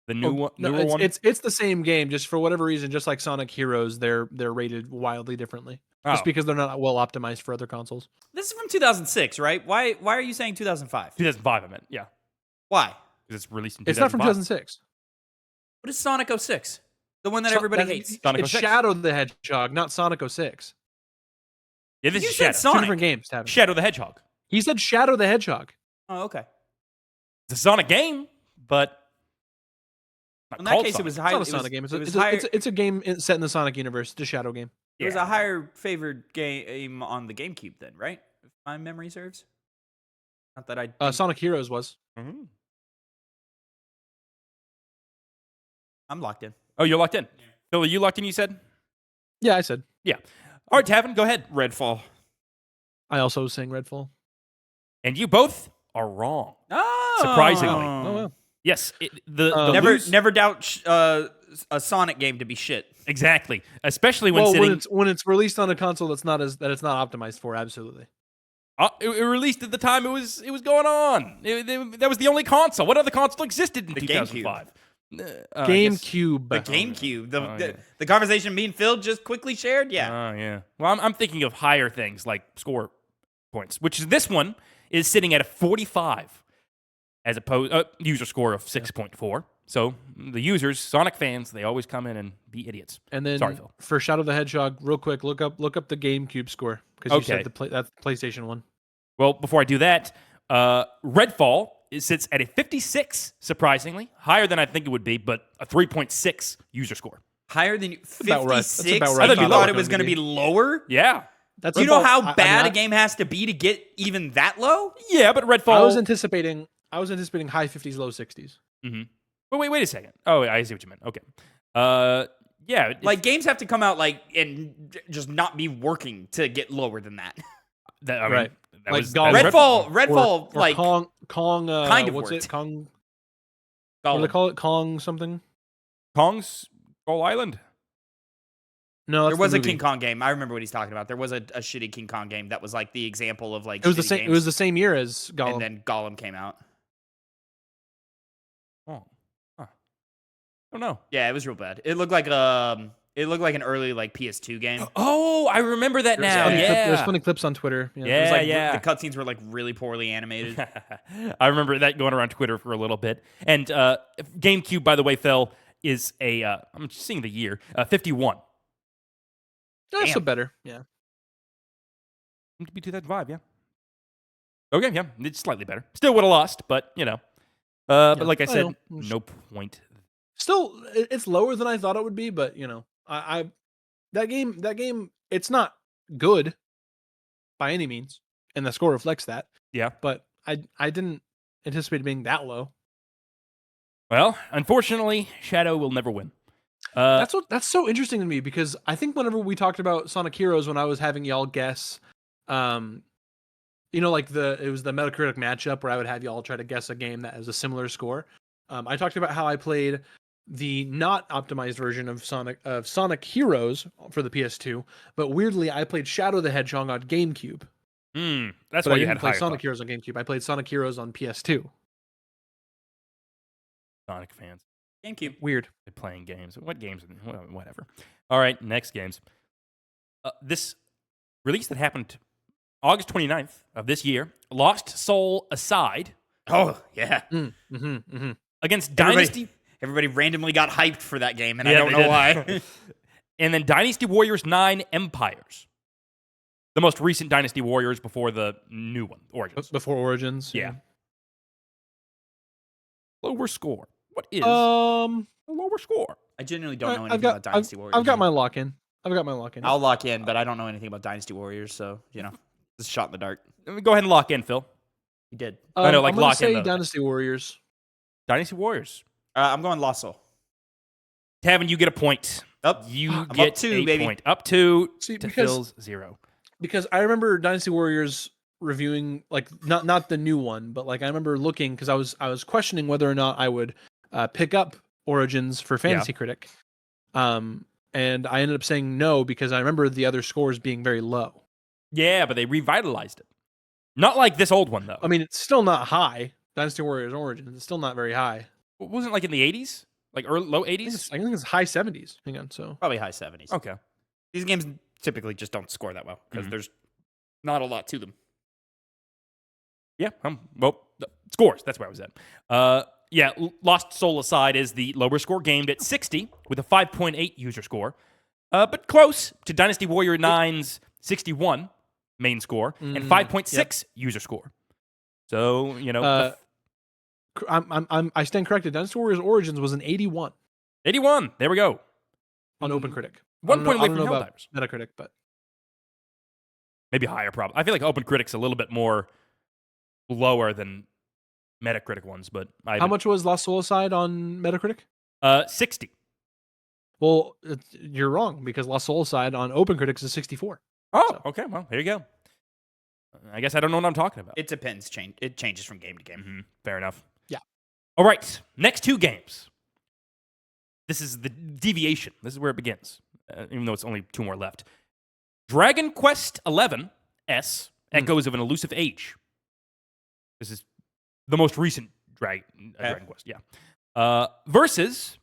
new one? No, Newer one? it's the same game. Just for whatever reason, just like Sonic Heroes, they're rated wildly differently. Just because they're not well optimized for other consoles. This is from 2006, right? Why are you saying 2005? 2005, I meant. Yeah. Why? Because it's released in 2005. It's not from 2006. What is Sonic 06? The one that everybody hates. Sonic It's 06. Shadow the Hedgehog, not Sonic 06. Yeah, this You is said Shadow. Sonic. Two different games, Tavin. Shadow the Hedgehog. He said Shadow the Hedgehog. Oh, okay. It's a Sonic game, but not In that called case, Sonic. it was It's high. not a Sonic game. It's a game set in the Sonic universe. It's a Shadow game. It was Yeah. a higher favored game on the GameCube then, right? If my memory serves. Not that I. think- Sonic Heroes was. Mhm. I'm locked in. Oh, you're locked in. Phil, are you locked in, you said? Yeah, I said. All right, Tavin, go ahead. Redfall. I also was saying Redfall. And you both are wrong. Oh, Surprisingly. Oh, well. Yes. The Never, lose- never doubt a Sonic game to be shit. Exactly. Especially when Well, sitting... when it's released on a console it's not optimized for, absolutely. It released at the time it was going on. That was the only console. What other console existed in The 2005? GameCube. The GameCube. yeah. The conversation me and Phil just quickly shared. Yeah. Oh, yeah. Well, I'm thinking of higher things like score points, which this one is sitting at a 45 as opposed user score of 6.4. So the users, Sonic fans, they always come in and be idiots. And then Sorry, Phil. for Shadow the Hedgehog, real quick, look up the GameCube score because you Okay. said that's the PlayStation one. Well, before I do that, Redfall sits at a 56, surprisingly. Higher than I think it would be, but a 3.6 user score. Higher than about right. 56. That's about right. You I thought thought it it was was going to gonna be lower? Yeah. That's You know Redfall. how I'm bad a not- game has to be to get even that low? Yeah, but Redfall... I was anticipating high 50s, low 60s. Mm-hmm. But wait a second. Oh, I see what you meant. Okay. Yeah. Like games have to come out and just not be working to get lower than that. I mean, Right. that Like was, Golem. that was Redfall, Or like Kong. kind of what's worked. it? Kong. What do Gollum. they call it? Kong something? Kong's Skull Island. No, There that's was the a movie. King Kong game. I remember what he's talking about. There was a shitty King Kong game that was like the example of like It was the shitty same. games. It was the same year as Gollum. And then Gollum came out. Oh. Huh. I don't know. Yeah, it was real bad. It looked like an early like PS2 game. Oh, I remember that There's now. funny Yeah. there's funny clips on Twitter. It was Yeah, like yeah. the cutscenes were like really poorly animated. I remember that going around Twitter for a little bit. And GameCube, by the way, Phil, is a, I'm just seeing the year, 51. Also Damn. better. Yeah. It could be 2005, yeah. Okay, yeah, it's slightly better. Still would have lost, but, you know. But like I said, know. no point. Still, it's lower than I thought it would be, but you know, that game, it's not good. by any means, and the score reflects that. Yeah. But I didn't anticipate it being that low. Well, unfortunately, Shadow will never win. That's so interesting to me because I think whenever we talked about Sonic Heroes, when I was having y'all guess, like it was the Metacritic matchup where I would have y'all try to guess a game that has a similar score. I talked about how I played the not optimized version of Sonic Heroes for the PS2, but weirdly I played Shadow the Hedgehog on GameCube. That's but why I you didn't had play higher Sonic thoughts. Heroes on GameCube. I played Sonic Heroes on PS2. Sonic fans. GameCube. Weird. They're playing games. What games? Well, whatever. All right, next games. This release that happened August 29th of this year, Lost Soul aside. Oh, yeah. Against Dynasty. Everybody randomly got hyped for that game, and I don't know why. And then Dynasty Warriors 9 Empires. The most recent Dynasty Warriors before the new one, Origins. Before Origins. Yeah. Lower score. What is A lower score? I genuinely don't know anything about Dynasty Warriors. I've got my lock in. I'll lock in, but I don't know anything about Dynasty Warriors, so, it's a shot in the dark. Go ahead and lock in, Phil. You did. I know, like I'm gonna lock in, say though. Dynasty Warriors. Dynasty Warriors. I'm going Lost Soul. Tavin, you get a point. You I'm get up 2, a baby. point. Up 2 See, to because- Phil's 0. Because I remember Dynasty Warriors reviewing, like, not the new one, but like I remember looking because I was questioning whether or not I would pick up Origins for Fantasy Critic, and I ended up saying no because I remember the other scores being very low. Yeah, but they revitalized it. Not like this old one, though. I mean, it's still not high. Dynasty Warriors Origins, it's still not very high. It wasn't like in the 80s? Like low I think 80s? it's high 70s. Hang on, so Probably high 70s. Okay. These games typically just don't score that well because there's not a lot to them. Yeah. Scores. That's where I was at. Lost Soul aside is the lower score gamed at 60 with a 5.8 user score, but close to Dynasty Warrior 9's 61 main score and 5.6 user score. So I stand corrected. Dynasty Warriors Origins was an 81 81. There we go. on OpenCritic. 1 point away I don't from know about Helldivers. Metacritic, but Maybe higher, probably. I feel like OpenCritic's a little bit more lower than Metacritic ones, but how much was Lost Soul aside on Metacritic? 60. Well, you're wrong because Lost Soul aside on OpenCritic is a 64. Oh, okay. Well, there you go. I guess I don't know what I'm talking about. It depends. It changes from game to game. Fair enough. Yeah. All right. Next 2 games. This is the deviation. This is where it begins, even though it's only 2 more left. Dragon Quest XI S, Echoes of an Elusive Age. This is the most recent Dragon Quest, yeah. Versus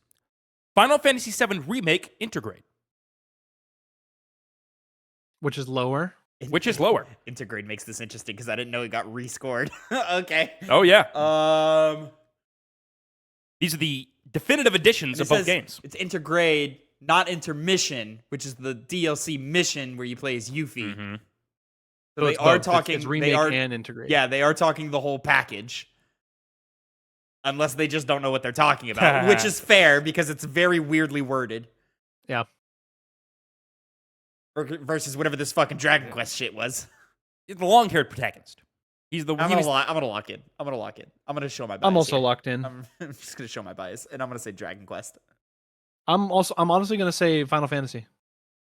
Final Fantasy VII Remake Intergrade. Which is lower. Which is lower. Intergrade makes this interesting because I didn't know it got rescored. Okay. Oh, yeah. These are the definitive editions of both games. It's Intergrade, not Intermission, which is the DLC mission where you play as Yuffie. So they it's are both. talking. It's remake and integrate. Yeah, they are talking the whole package. Unless they just don't know what they're talking about, which is fair because it's very weirdly worded. Yeah. Versus whatever this fucking Dragon Quest shit was. The long-haired protagonist. I'm gonna lock in. I'm gonna show my bias. I'm also here. locked in. I'm just gonna show my bias, and I'm gonna say Dragon Quest. I'm honestly gonna say Final Fantasy.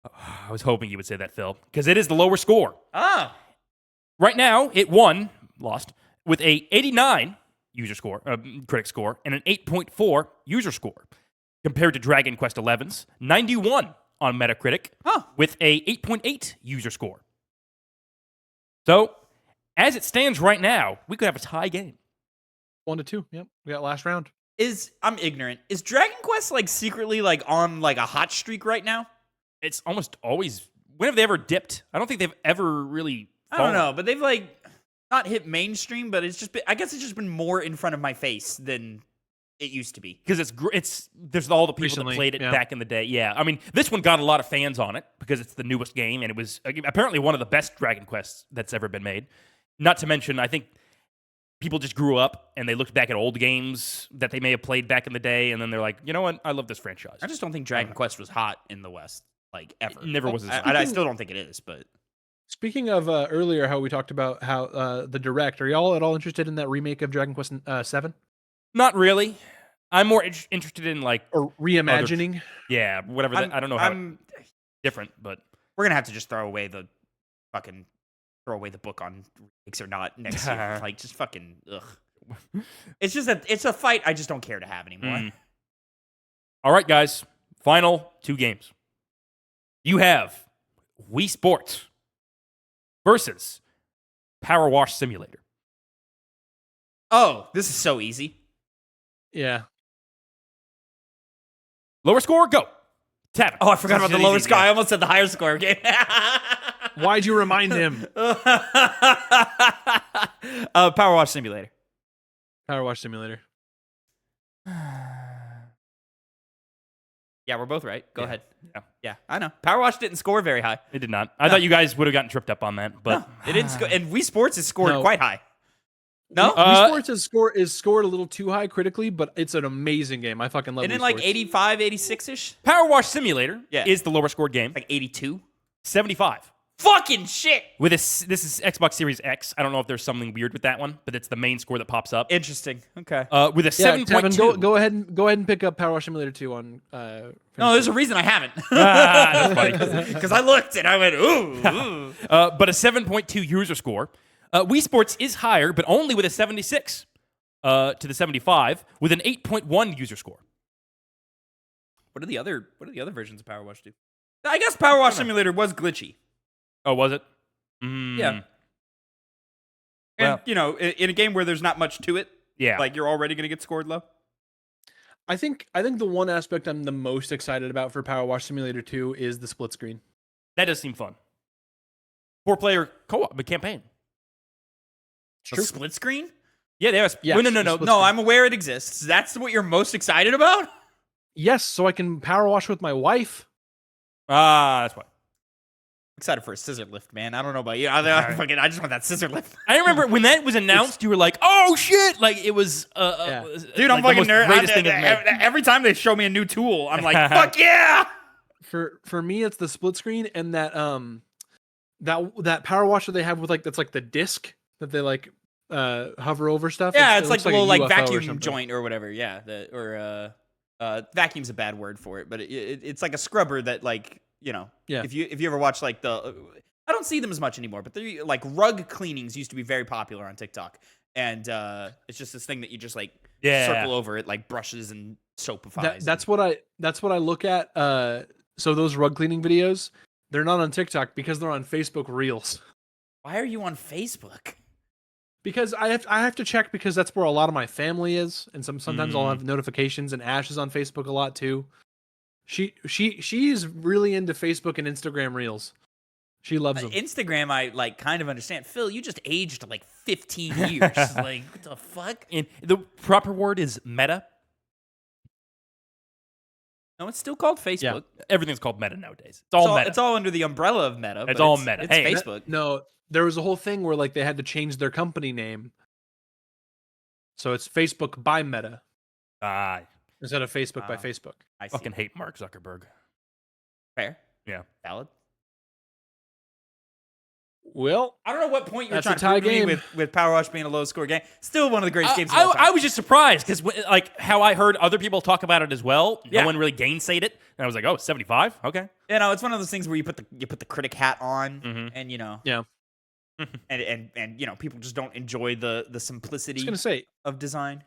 I was hoping you would say that, Phil, because it is the lower score. Ah. Right now, it lost, with a 89 user score, critic score, and an 8.4 user score, compared to Dragon Quest XI's 91 on Metacritic, with a 8.8 user score. So, as it stands right now, we could have a tie game. 1-2. Yep. We got last round. I'm ignorant. Is Dragon Quest secretly on a hot streak right now? It's almost always. When have they ever dipped? I don't think they've ever really. I don't know, but they've not hit mainstream, but it's just been, I guess it's just been more in front of my face than it used to be. Because there's all the people Recently, that played it yeah. back in the day. Yeah, I mean, this one got a lot of fans on it because it's the newest game, and it was apparently one of the best Dragon Quests that's ever been made. Not to mention, I think people just grew up and they looked back at old games that they may have played back in the day, and then they're like, you know what? I love this franchise. I just don't think Dragon Quest was hot in the West, ever. It never was. I still don't think it is, but Speaking of earlier, how we talked about how the direct, are y'all at all interested in that remake of Dragon Quest 7 Not really. I'm more interested in like or reimagining? yeah, whatever. I don't know how it's different, but we're gonna have to just throw away the book on remakes or not next year. Like, just fucking ugh. It's just it's a fight I just don't care to have anymore. All right, guys. Final 2 games. You have Wii Sports versus Power Wash Simulator. Oh, this is so easy. Yeah. Lower score, go. Tavin. Oh, I forgot about the lower score. I almost said the higher score game. Why'd you remind him? Power Wash Simulator. Power Wash Simulator. Yeah, we're both right. Go ahead. Yeah, I know. Power Wash didn't score very high. it did not. I thought you guys would have gotten tripped up on that, but No, it didn't score. And Wii Sports has scored No. quite high. No? Wii Sports is scored a little too high critically, but it's an amazing game. I fucking love it. Isn't Wii it like Sports. 85, 86-ish? Power Wash Simulator Yeah. is the lower scored game. Like 82? 75. Fucking shit! With this is Xbox Series X. I don't know if there's something weird with that one, but it's the main score that pops up. Interesting. Okay. With a Yeah, 7.2. Tevin, go ahead and pick up Power Wash Simulator 2 on No, there's a reason I haven't. That's funny. Because I looked and I went, ooh. But a 7.2 user score. Wii Sports is higher, but only with a 76 to the 75, with an 8.1 user score. What do the other versions of Power Wash do? I guess Power Wash Simulator was glitchy. Oh, was it? Yeah. And, in a game where there's not much to it, Yeah. like you're already going to get scored low. I think the one aspect I'm the most excited about for Power Wash Simulator 2 is the split screen. That does seem fun. 4-player co-op, but campaign. A split screen? Yeah, they have. Yes, No. split No, screen. I'm aware it exists. That's what you're most excited about? Yes, so I can power wash with my wife. That's why. Excited for a scissor lift, man. I don't know about you. I just want that scissor lift. I remember when that was announced, you were like, "Oh shit!" Like it was, Dude, I'm like fucking the nerd. greatest thing ever made. Every time they show me a new tool, I'm like, fuck yeah! For me, it's the split screen and that that power washer they have with that's like the disc that they hover over stuff. Yeah, It it's like looks the little a UFO or vacuum something. joint or whatever. Yeah, vacuum's a bad word for it, but it's like a scrubber that Yeah. If you ever watch I don't see them as much anymore, but they're like rug cleanings used to be very popular on TikTok, and it's just this thing that you just circle over it like brushes and soapifies. That's what I look at. So those rug cleaning videos, they're not on TikTok because they're on Facebook Reels. Why are you on Facebook? Because I have to check because that's where a lot of my family is, and sometimes I'll have notifications. And Ash is on Facebook a lot too. She's really into Facebook and Instagram Reels. She loves them. Instagram, I kind of understand. Phil, you just aged 15 years. What the fuck? And the proper word is meta. No, it's still called Facebook. Yeah. Everything's called meta nowadays. It's all meta. It's all under the umbrella of Meta. It's but all Meta. It's Hey, Facebook. No, there was a whole thing where they had to change their company name, so it's Facebook by Meta instead of Facebook by Facebook. I see. fucking hate Mark Zuckerberg. Fair. Yeah. Valid. Well, I don't know what point you're That's trying a to tie prove me game. with Power Wash being a low score game. Still one of the greatest games of all time. I was just surprised because how I heard other people talk about it as well. Yeah. No one really gainsayed it, and I was like, "Oh, 75? Okay." It's one of those things where you put the critic hat on, and yeah. and people just don't enjoy the I was simplicity gonna say of design.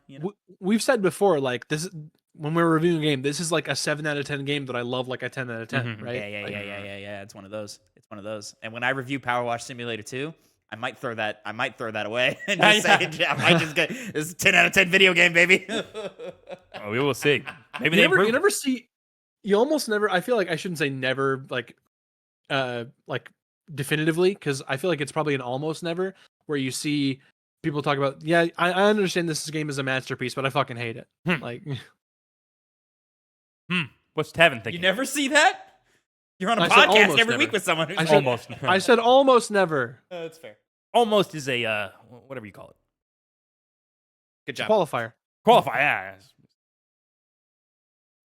we've said before, this when we're reviewing a game, this is a 7 out of 10 game that I love like a 10 out of 10, right? Yeah. It's one of those. And when I review Power Wash Simulator 2, I might throw that away and just say, I might just get this is a 10 out of 10 video game, baby. Oh, we will see. Maybe You they never, improve you it. never see. You almost never. I feel like I shouldn't say never, definitively, because I feel like it's probably an almost never where you see people talk about. Yeah, I understand this game is a masterpiece, but I fucking hate it. What's Tavin thinking? You never see that? You're on a I said podcast almost every never. week with someone who's I said Almost. I said almost never. That's fair. Almost is a whatever you call it. Good job. Qualifier. Qualify.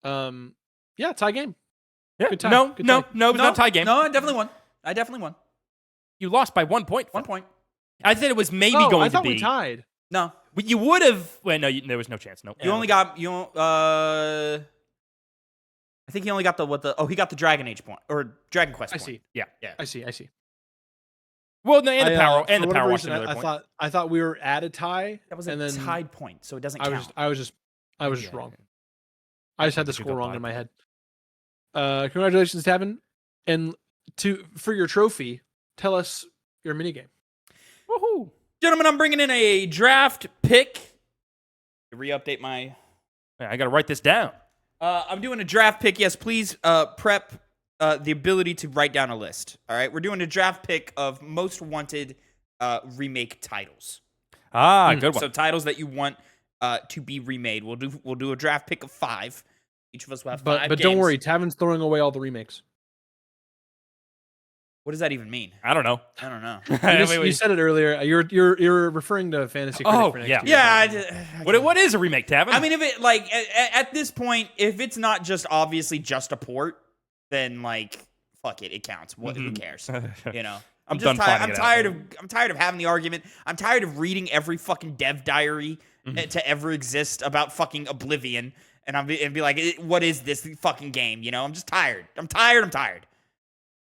Yeah. Yeah, tie game. Yeah. Good tie. No, Good no, tie. no. It's not a tie game. No, I definitely won. You lost by 1 point. 1 point. I said it was maybe Oh, going I thought to be. we tied. No. You would have. Well, no, there was no chance. No. You only got I think he only got he got the Dragon Age point or Dragon Quest I point. see. Yeah. I see. Well, no, and the power for and the whatever power wash reason, another point. I thought we were at a tie. That was and a then tied point, so it doesn't I count. was just wrong. I just had the You could score go wrong by in my point. head. Congratulations, Tavin. And for your trophy, tell us your minigame. Woohoo! Gentlemen, I'm bringing in a draft pick. Re-update my... I got to write this down. I'm doing a draft pick. Yes, please prep the ability to write down a list. All right, we're doing a draft pick of most wanted remake titles. Good one. So titles that you want to be remade. We'll do a draft pick of 5. Each of us will have 5 But games. don't worry, Tavin's throwing away all the remakes. What does that even mean? I don't know. I don't know. You said it earlier. You're referring to Fantasy Critic Oh, for next yeah. year. Yeah. What is a remake, Tavin? I mean, if it like at this point, if it's not just obviously just a port, then like fuck it, it counts. What? Who cares? You know. I'm done just tired. finding I'm it out. I'm tired of having the argument. I'm tired of reading every fucking dev diary to ever exist about fucking Oblivion, and be like, what is this fucking game? You know, I'm just tired. I'm tired.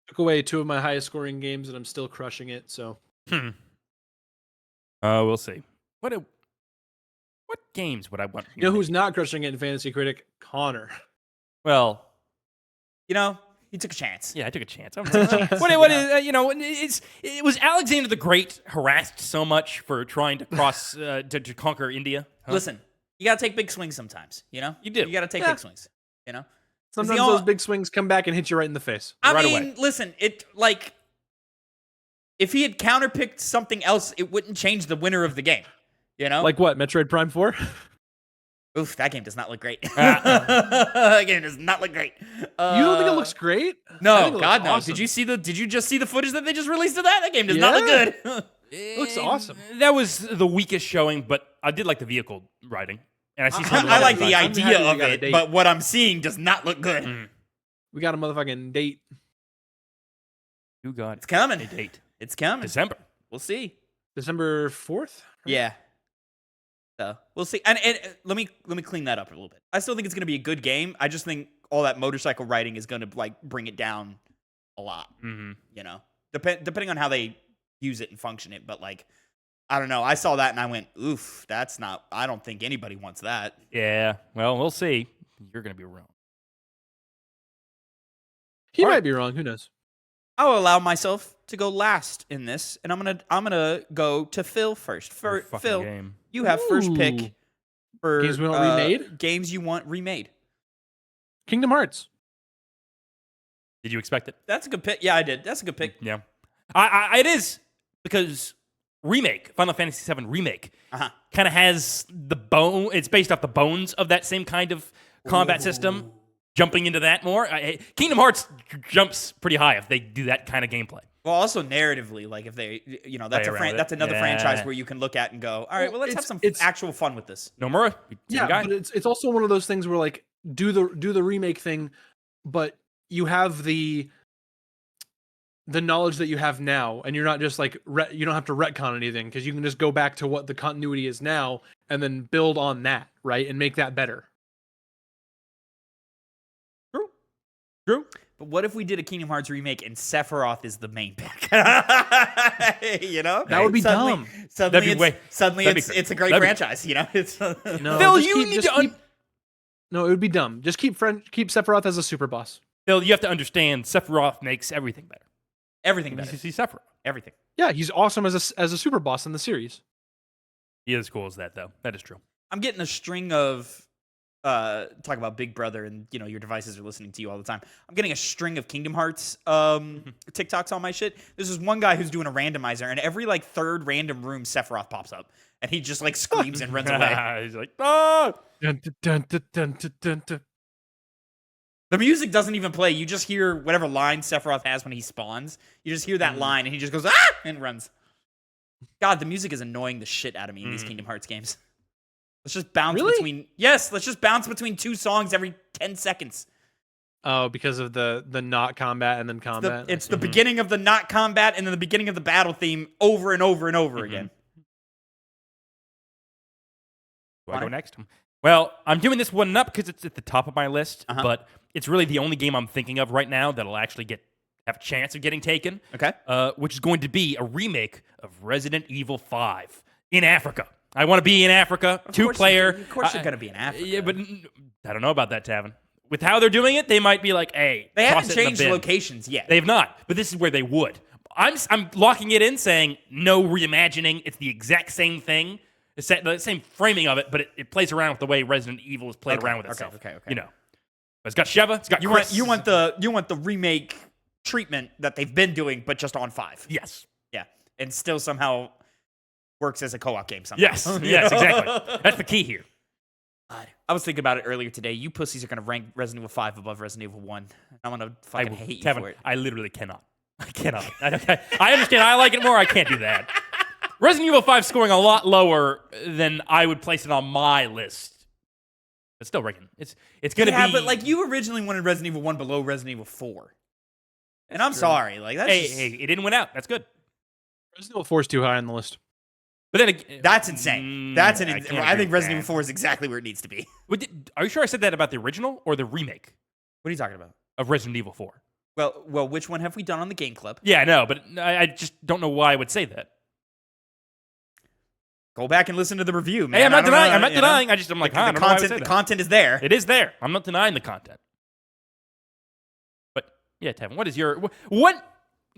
Took away 2 of my highest scoring games, and I'm still crushing it. So We'll see. What games would I want? you know who's not crushing it in Fantasy Critic? Connor. Well, You know, he took a chance. yeah, I took a chance. What is it was Alexander the Great harassed so much for trying to cross to conquer India? Huh? Listen, you gotta take big swings sometimes. You know, You do. You gotta take big swings. You know. Sometimes only- those big swings come back and hit you right in the face. I Right mean, away. listen, it like if he had counterpicked something else, it wouldn't change the winner of the game. You know, Like what? Metroid Prime 4? oof, that game does not look great. That game does not look great. You don't think it looks great? I No, think it looks God no. awesome. Did you just see the footage that they just released of that? That game does not look Yeah. good. It looks awesome. That was the weakest showing, but I did like the vehicle riding, and I see some. I like the I'm happy idea we of got a it, date. but what I'm seeing does not look good. We got a motherfucking date. You got It's coming. a date. It's coming. December. We'll see. December 4th? Yeah. So we'll see. And let me clean that up a little bit. I still think it's gonna be a good game. I just think all that motorcycle riding is gonna like bring it down a lot. Mm-hmm. You know, depending on how they use it and function it. But like, I don't know. I saw that and I went, oof, that's not. I don't think anybody wants that. Yeah. Well, we'll see. You're gonna be wrong. He All might right. be wrong. Who knows? I'll allow myself to go last in this, and I'm gonna go to Phil first. Your For fucking Phil, game. you have first Ooh. pick for Games we want remade? Games you want remade. Kingdom Hearts. Did you expect it? That's a good pick. Yeah, I did. That's a good pick. Yeah. It is because Final Fantasy VII Remake Uh-huh. kind of has the bone. It's based off the bones of that same kind of combat system. Jumping into that more, Kingdom Hearts jumps pretty high if they do that kind of gameplay. Well, also narratively, like if they, you know, Play around with that's it. another Yeah. franchise where you can look at and go, all right, well, let's have some it's- actual fun with this. Nomura, Yeah, guy. but it's also one of those things where like do the remake thing, but you have the knowledge that you have now, and you're not just like you don't have to retcon anything because you can just go back to what the continuity is now and then build on that, right, and make that better. True. But what if we did a Kingdom Hearts remake and Sephiroth is the main pick? You know, That would be suddenly, dumb. Suddenly, That'd be suddenly that'd be it's great. it's a great That'd be- franchise. You know, it's No, Phil, just you keep- need just to keep- No, it would be dumb. Just keep Sephiroth as a super boss. Phil, you have to understand Sephiroth makes everything better. everything You better. see Sephiroth. Everything. Yeah, he's awesome as a super boss in the series. He is cool as that, though. That is true. I'm getting a string of talk about Big Brother and you know your devices are listening to you all the time. I'm getting a string of Kingdom Hearts TikToks on my shit. There's this one guy who's doing a randomizer, and every like third random room Sephiroth pops up, and he just like screams and runs away. He's like, oh! Dun, dun, dun, dun, dun, dun, dun. The music doesn't even play. You just hear whatever line Sephiroth has when he spawns. You just hear that line, and he just goes ah and runs. God, the music is annoying the shit out of me in these Kingdom Hearts games. Let's just bounce Really? between. Yes, let's just bounce between 2 songs every 10 seconds. Oh, because of the not combat and then combat. It's the beginning of the not combat and then the beginning of the battle theme over and over and over again. Do I go next? Well, I'm doing this one up because it's at the top of my list, but it's really the only game I'm thinking of right now that'll actually have a chance of getting taken. Okay. Which is going to be a remake of Resident Evil 5 in Africa. I want to be in Africa, 2-player. Of course you're going to be in Africa. Yeah, but I don't know about that, Tavin. With how they're doing it, they might be like, hey, they toss haven't it in the changed bin. locations yet. They've not, but this is where they would. I'm locking it in, saying no reimagining. It's the exact same thing. It's the same framing of it, but it plays around with the way Resident Evil has played around with itself. Okay. You know, but it's got Sheva. It's got Chris. You want the remake treatment that they've been doing, but just on 5. Yes. Yeah, and still somehow works as a co-op game somehow. Yes. Yes. Exactly. That's the key here. I was thinking about it earlier today. You pussies are going to rank Resident Evil 5 above Resident Evil 1. I'm going to fucking hate you for it. I literally cannot. I cannot. I understand. I like it more. I can't do that. Resident Evil 5 scoring a lot lower than I would place it on my list. But still, Reagan, it's going to be. Yeah, but like you originally wanted Resident Evil 1 below Resident Evil 4. And I'm sorry. Like that's hey, it didn't win out. That's good. Resident Evil 4 is too high on the list. But then again, that's insane. I think Resident Evil 4 is exactly where it needs to be. Are you sure I said that about the original or the remake? What are you talking about? Of Resident Evil 4. Well, which one have we done on the Game Club? Yeah, I know, but I just don't know why I would say that. Go back and listen to the review, man. Hey, I'm not denying. I'm not denying. I'm like, the content is there. It is there. I'm not denying the content. But yeah, Tavin, what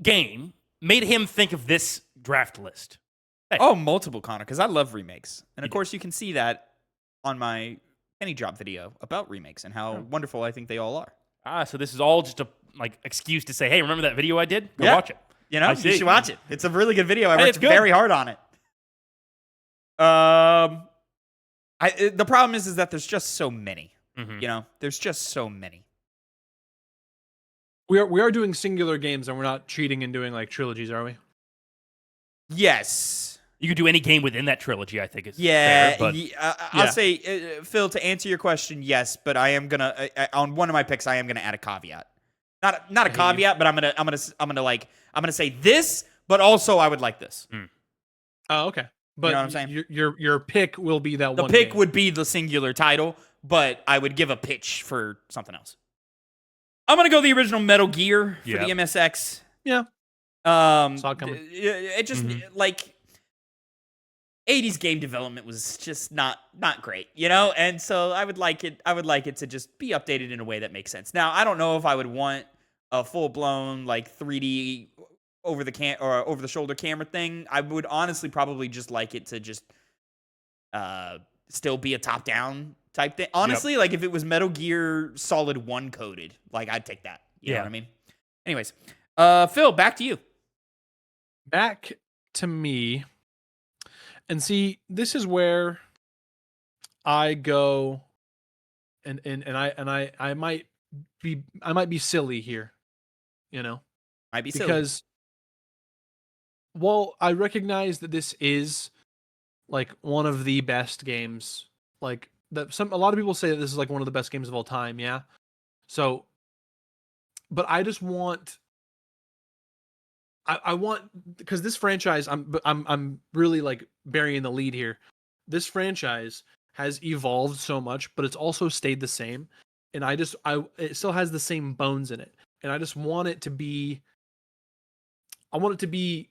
game made him think of this draft list? Hey. Oh, multiple, Connor, because I love remakes. And of course, you can see that on my penny drop video about remakes and how wonderful I think they all are. So this is all just a excuse to say, hey, remember that video I did? Go watch it. You know, you should watch it. It's a really good video. I worked very hard on it. The problem is that there's just so many. You know, there's just so many. We are doing singular games, and we're not cheating and doing like trilogies, are we? Yes. You could do any game within that trilogy, I think is fair. But I'll say, Phil, to answer your question, yes, but I am gonna on one of my picks, I am gonna add a caveat. Not a caveat, but I'm gonna say this, but also I would like this. Oh, okay. But you know what I'm saying? Your pick will be that one. The pick would be the singular title, but I would give a pitch for something else. I'm gonna go the original Metal Gear for the MSX. Yeah. Saw it coming. It just like 80s game development was just not great, you know? And so I would like it to just be updated in a way that makes sense. Now, I don't know if I would want a full-blown like 3D over the shoulder camera thing. I would honestly probably just like it to just still be a top-down type thing. Honestly, like if it was Metal Gear Solid 1 coded, like I'd take that. You know what I mean? Anyways, Phil, back to you. Back to me. And see, this is where I go, and I might be silly here, you know, might be silly because, well, I recognize that this is like one of the best games. Like a lot of people say that this is like one of the best games of all time. Yeah, so, but I just want. I want, because this franchise, I'm really like burying the lead here. This franchise has evolved so much, but it's also stayed the same, and it still has the same bones in it, and I just want it to be. I want it to be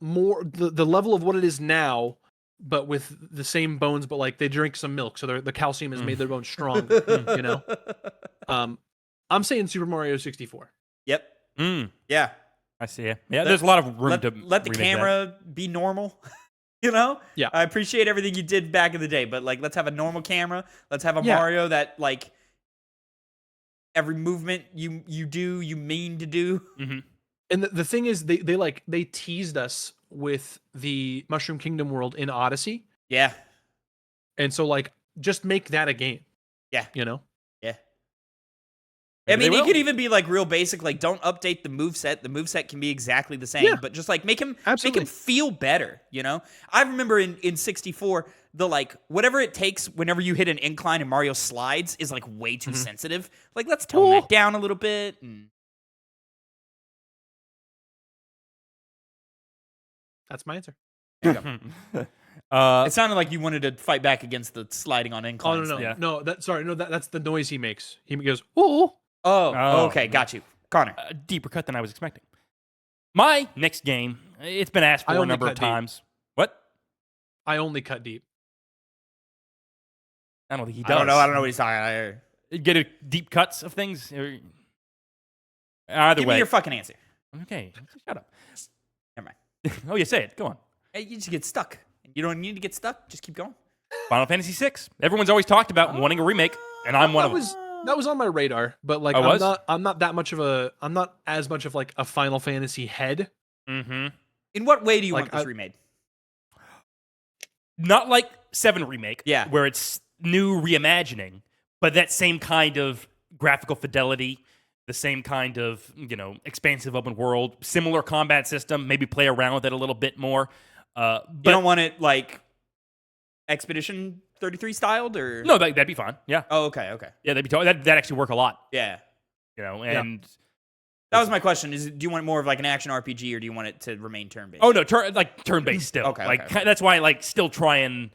more the level of what it is now, but with the same bones, but like they drink some milk, so the calcium has made their bones stronger. You know, I'm saying Super Mario 64. Yep. Yeah. I see it. Yeah, there's a lot of room to let the camera be normal. You know? Yeah. I appreciate everything you did back in the day, but like let's have a normal camera. Let's have a Mario that like every movement you mean to do. And the thing is, they teased us with the Mushroom Kingdom world in Odyssey. Yeah. And so like just make that a game. Yeah. You know? Yeah. I mean, they it will. could even be like real basic. Like, don't update the moveset. The moveset can be exactly the same, Yeah. but just like make him Absolutely. feel better. You know, I remember in 64, the like whatever it takes whenever you hit an incline and Mario slides is like way too sensitive. Like, let's tone that down a little bit. That's my answer. It sounded like you wanted to fight back against the sliding on Oh inclines. no, no, Yeah. no. That's the noise he makes. He goes, "Oh." Oh, okay, got you, Connor. A deeper cut than I was expecting. My next game, it's been asked for I a only number of cut deep. times. What? I only cut deep. I don't think he I does. don't know what he's talking about. Get a deep cuts of things. Either Give way. me your fucking answer. Okay, shut up. Never mind. Oh, you say it. Go on. Hey, you just get stuck. You don't need to get stuck. Just keep going. Final Fantasy VI. Everyone's always talked about wanting a remake, and I'm one of them. That was on my radar, but like I'm not that much of a I'm not as much of like a Final Fantasy head. Mm-hmm. In what way do you Like, want this remade? Not like 7 Remake, Yeah. where it's new reimagining, but that same kind of graphical fidelity, the same kind of, expansive open world, similar combat system, maybe play around with it a little bit more. But You don't want it like Expedition 33 styled, or no, that'd be fine. Yeah. Oh, okay. Yeah, that'd actually work a lot, Yeah. and That was my question: do you want more of like an action RPG, or do you want it to remain turn-based? oh no, turn-based still. Okay, Like okay. that's why still try and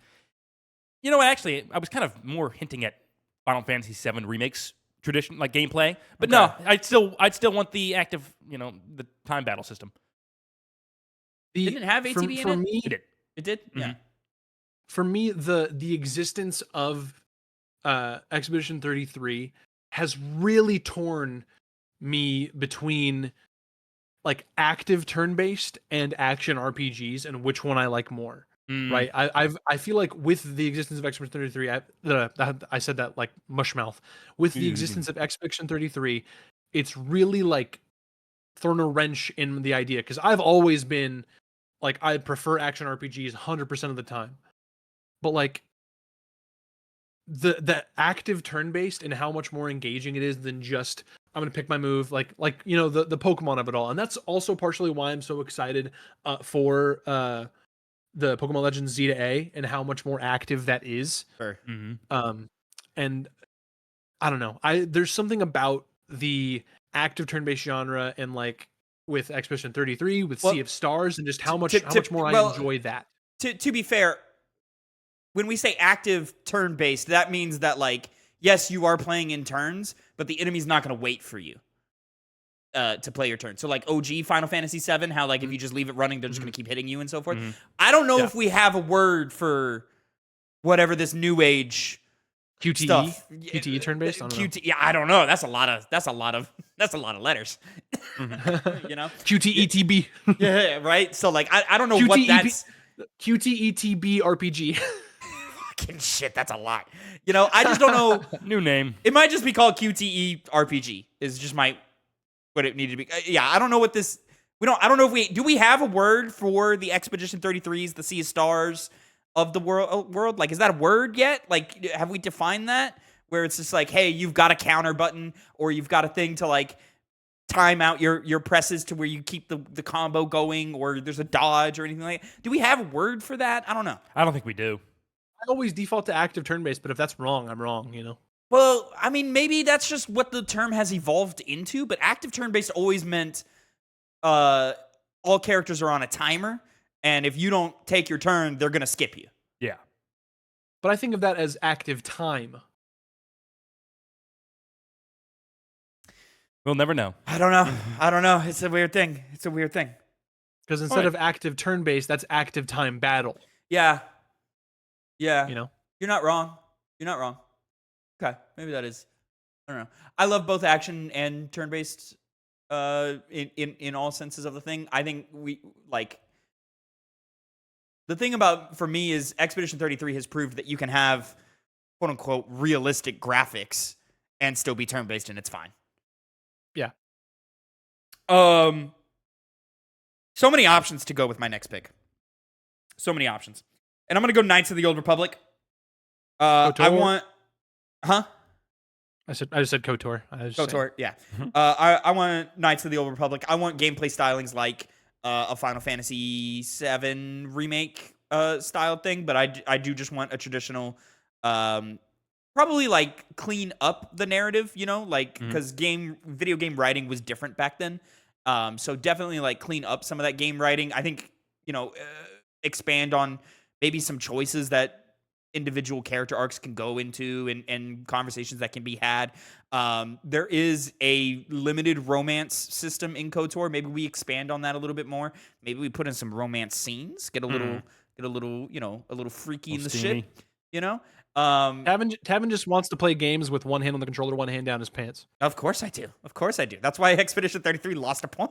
actually I was kind of more hinting at Final Fantasy VII Remakes tradition, like gameplay. But no, I'd still want the active, the time battle system. Didn't it have ATB in it? Me, It did. It did. Mm-hmm. Yeah. For me, the existence of Expedition 33 has really torn me between like active turn-based and action RPGs and which one I like more. Right? I feel like with the existence of Expedition 33, I said that like mushmouth. With the existence of Expedition 33, it's really like thrown a wrench in the idea, because I've always been like, I prefer action RPGs 100% of the time. But like the active turn-based and how much more engaging it is than just I'm gonna pick my move, like the Pokemon of it all. And that's also partially why I'm so excited for the Pokemon Legends Z to A and how much more active that is. Sure. And I don't know. There's something about the active turn-based genre and like with Expedition 33, with Sea of Stars, and just how much more I enjoy that. To be fair, when we say active turn-based, that means that like, yes, you are playing in turns, but the enemy's not going to wait for you to play your turn. So like OG Final Fantasy VII, how like if you just leave it running, they're just going to keep hitting you and so forth. I don't know if we have a word for whatever this new age QTE stuff. QTE turn-based. Yeah, I don't know. That's a lot of letters. QTETB. Yeah, right. So like, I don't know QTEP what that's. QTETB RPG. Fucking shit, that's a lot. I just don't know. New name. It might just be called QTE RPG. Is just what it needed to be. Yeah, I don't know what this. I don't know if do we have a word for the Expedition 33s, the Sea of Stars of the world? Like, is that a word yet? Like, have we defined that? Where it's just like, hey, you've got a counter button, or you've got a thing to like time out your presses to where you keep the combo going, or there's a dodge or anything like that. Do we have a word for that? I don't know. I don't think we do. I always default to active turn-based, but if that's wrong, I'm wrong, Well, I mean, maybe that's just what the term has evolved into, but active turn-based always meant all characters are on a timer, and if you don't take your turn, they're going to skip you. Yeah. But I think of that as active time. We'll never know. I don't know. It's a weird thing. Because instead of active turn-based, that's active time battle. Yeah. You're not wrong. Okay, maybe that is. I don't know. I love both action and turn-based in all senses of the thing. I think we like the thing about for me is Expedition 33 has proved that you can have quote unquote realistic graphics and still be turn-based, and it's fine. Yeah. So many options to go with my next pick. So many options. And I'm going to go Knights of the Old Republic. I want... Huh? I just said KOTOR. KOTOR, yeah. I want Knights of the Old Republic. I want gameplay stylings like a Final Fantasy VII remake style thing, but I do just want a traditional, probably like clean up the narrative, like because video game writing was different back then. So definitely like clean up some of that game writing. I think expand on maybe some choices that individual character arcs can go into and conversations that can be had. There is a limited romance system in KOTOR. Maybe we expand on that a little bit more. Maybe we put in some romance scenes, get a little, a little freaky in the steamy. shit, Tavin just wants to play games with one hand on the controller, one hand down his pants. Of course I do. Of course I do. That's why Expedition 33 lost a point.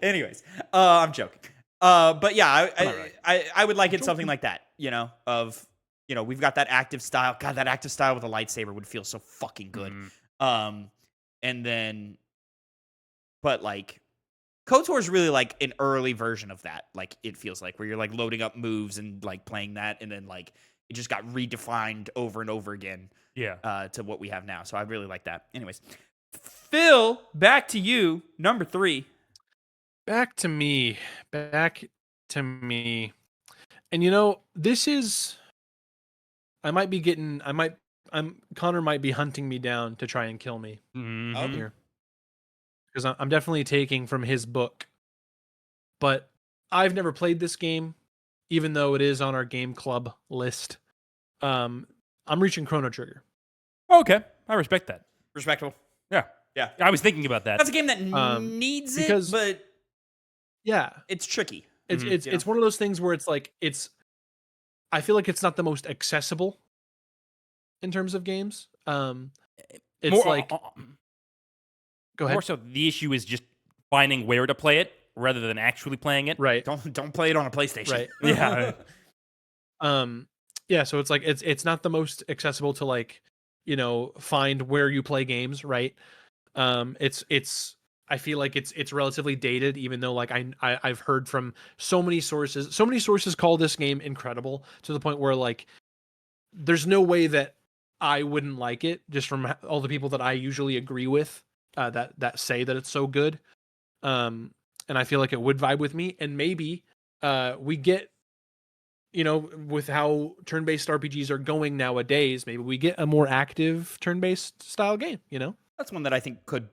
Anyways, I'm joking. But yeah, I would like it something like that, we've got that active style. God, that active style with a lightsaber would feel so fucking good. And then, but like, KOTOR is really like an early version of that. Like it feels like where you're like loading up moves and like playing that, and then like it just got redefined over and over again. Yeah. To what we have now. So I really like that. Anyways, Phil, back to you, number 3. Back to me. And this is, Connor might be hunting me down to try and kill me here. Because I'm definitely taking from his book. But I've never played this game, even though it is on our game club list. I'm reaching Chrono Trigger. Okay, I respect that. Respectable. Yeah. I was thinking about that. That's a game that needs it, but yeah, it's tricky. It's one of those things where it's like I feel like it's not the most accessible in terms of games. It's more, like go ahead. More so, the issue is just finding where to play it rather than actually playing it. Right. Don't play it on a PlayStation. Right. Yeah. Yeah. So it's like it's not the most accessible to like find where you play games. Right. I feel like it's relatively dated, even though like I've heard from so many sources call this game incredible to the point where like there's no way that I wouldn't like it just from all the people that I usually agree with that say that it's so good. And I feel like it would vibe with me, and maybe we get with how turn-based RPGs are going nowadays, maybe we get a more active turn-based style game. That's one that I think could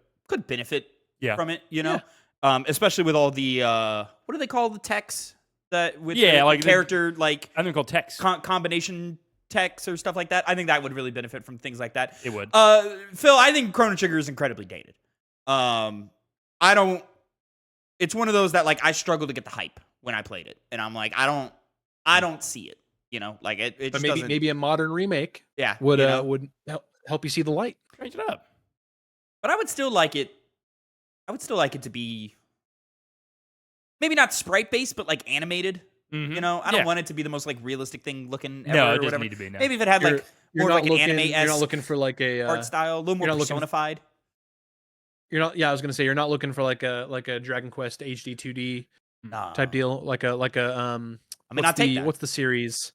benefit from it, Yeah. Especially with all the what do they call the techs that with like the character like I think called text combination techs or stuff like that. I think that would really benefit from things like that. It would. Phil, I think Chrono Trigger is incredibly dated. I don't. It's one of those that like I struggle to get the hype when I played it, and I'm like I don't see it. Like it. But just maybe doesn't, maybe a modern remake would help you see the light. Change it up. But I would still like it. I would still like it to be maybe not sprite based, but like animated. I don't want it to be the most like realistic thing looking ever. No, it or doesn't whatever. need to be. No. Maybe if it had like more like an anime. You're not looking for like a art style, a little more personified. You're not. Yeah, I was gonna say you're not looking for like a Dragon Quest HD 2D type deal. Like a I mean, I'll take that. What's the series?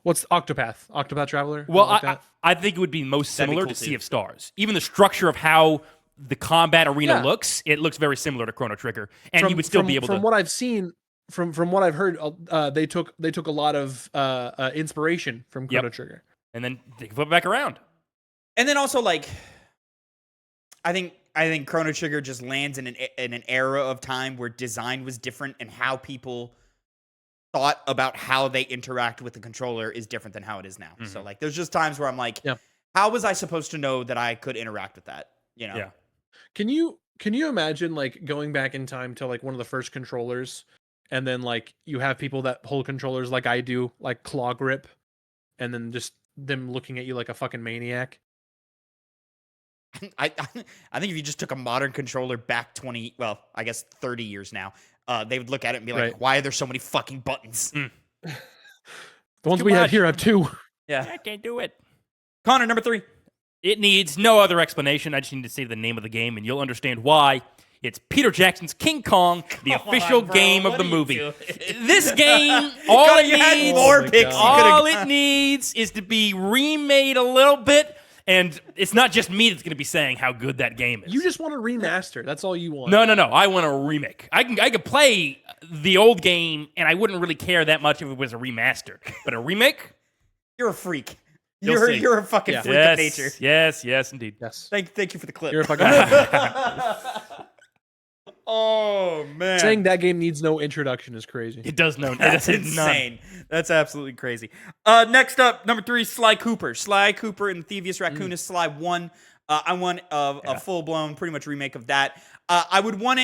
What's Octopath Traveler? Well, like I think it would be most That'd be similar cool to too. Sea of Stars. Even the structure of how the combat arena looks, it looks very similar to Chrono Trigger, and you would still be able to. From what I've seen, from what I've heard, they took a lot of inspiration from Chrono Trigger, and then they can flip it back around. And then also like, I think Chrono Trigger just lands in an era of time where design was different and how people thought about how they interact with the controller is different than how it is now. So like there's just times where I'm like, how was I supposed to know that I could interact with that? Yeah. Can you imagine like going back in time to like one of the first controllers, and then like you have people that hold controllers like I do, like claw grip, and then just them looking at you like a fucking maniac? I think if you just took a modern controller back 30 years now, they would look at it and be like, why are there so many fucking buttons? The ones we have here have 2. Yeah. I can't do it. Connor, number 3. It needs no other explanation. I just need to say the name of the game, and you'll understand why. It's Peter Jackson's King Kong, the official game of the movie. This game, all it needs is to be remade a little bit. And it's not just me that's going to be saying how good that game is. You just want a remaster. That's all you want. No. I want a remake. I could play the old game, and I wouldn't really care that much if it was a remaster. But a remake? You're a freak. You're a fucking freak of nature. Yes, indeed. Yes. Thank you for the clip. You're a fucking Oh, man. Saying that game needs no introduction is crazy. It does no. That's insane. That's absolutely crazy. Next up, number 3, Sly Cooper. Sly Cooper and the Thievius Raccoonus, Sly 1. I want a full-blown, pretty much remake of that. I want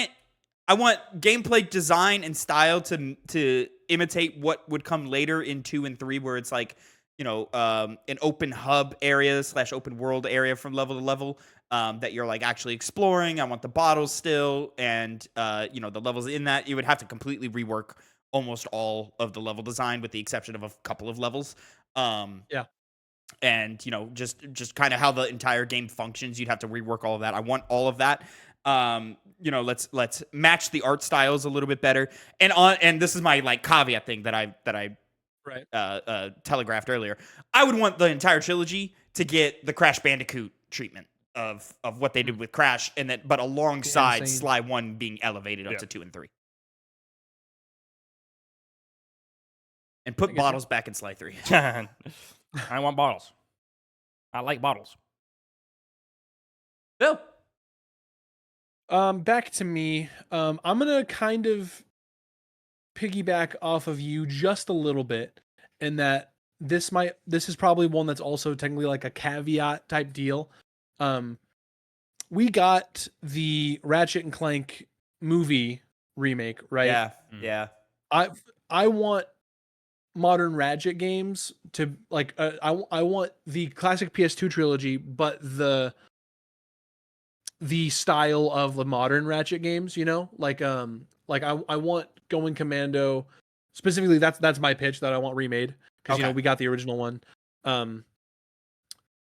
gameplay design and style to imitate what would come later in 2 and 3, where it's like, an open hub area / open world area from level to level. That you're like actually exploring. I want the bottles still, and the levels in that you would have to completely rework almost all of the level design, with the exception of a couple of levels. And just kind of how the entire game functions. You'd have to rework all of that. I want all of that. Let's match the art styles a little bit better. And this is my like caveat thing that I telegraphed earlier. I would want the entire trilogy to get the Crash Bandicoot treatment of what they did with Crash, but alongside Sly 1 being elevated up to 2 and 3. And put bottles back in Sly 3. I want bottles. I like bottles. Bill. Back to me. I'm gonna kind of piggyback off of you just a little bit, in that this is probably one that's also technically like a caveat type deal. We got the Ratchet and Clank movie remake, right? Yeah. I want modern Ratchet games to like. I want the classic PS2 trilogy, but the style of the modern Ratchet games. Like I want Going Commando specifically. That's my pitch that I want remade, because we got the original one.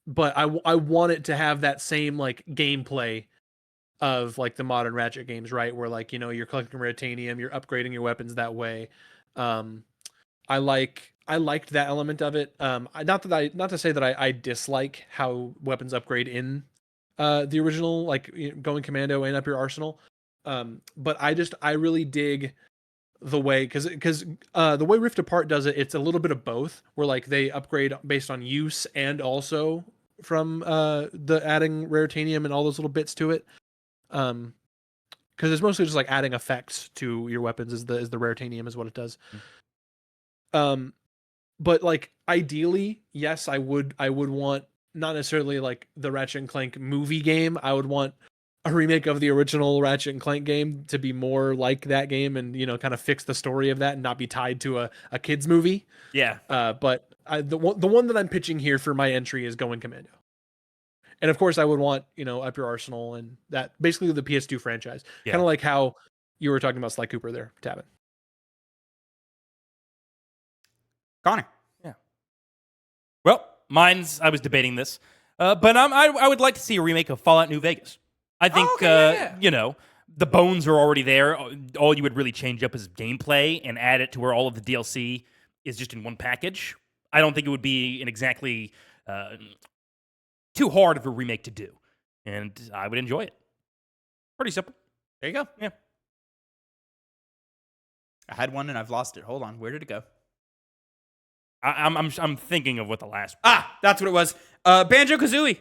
But I want it to have that same like gameplay of like the modern Ratchet games, right? Where like, you're collecting Ratanium, you're upgrading your weapons that way. I liked that element of it. Not to say that I dislike how weapons upgrade in the original, like Going Commando and Up Your Arsenal. But I really dig the way, because the way Rift Apart does it, it's a little bit of both, where like they upgrade based on use and also from the adding Raritanium and all those little bits to it. Because it's mostly just like adding effects to your weapons is the Raritanium is what it does. But like ideally, yes, I would want not necessarily like the Ratchet and Clank movie game. I would want a remake of the original Ratchet and Clank game to be more like that game, and kind of fix the story of that and not be tied to a kids movie. Yeah. But the one that I'm pitching here for my entry is Going Commando. And of course I would want, Up Your Arsenal and that, basically the PS2 franchise. Yeah. Kind of like how you were talking about Sly Cooper there, Tavin. Connor. Yeah. Well, I was debating this. But I would like to see a remake of Fallout New Vegas. I think, the bones are already there. All you would really change up is gameplay and add it to where all of the DLC is just in one package. I don't think it would be an exactly too hard of a remake to do. And I would enjoy it. Pretty simple. There you go. Yeah. I had one and I've lost it. Hold on. Where did it go? I'm thinking of what the last one. That's what it was. Banjo-Kazooie.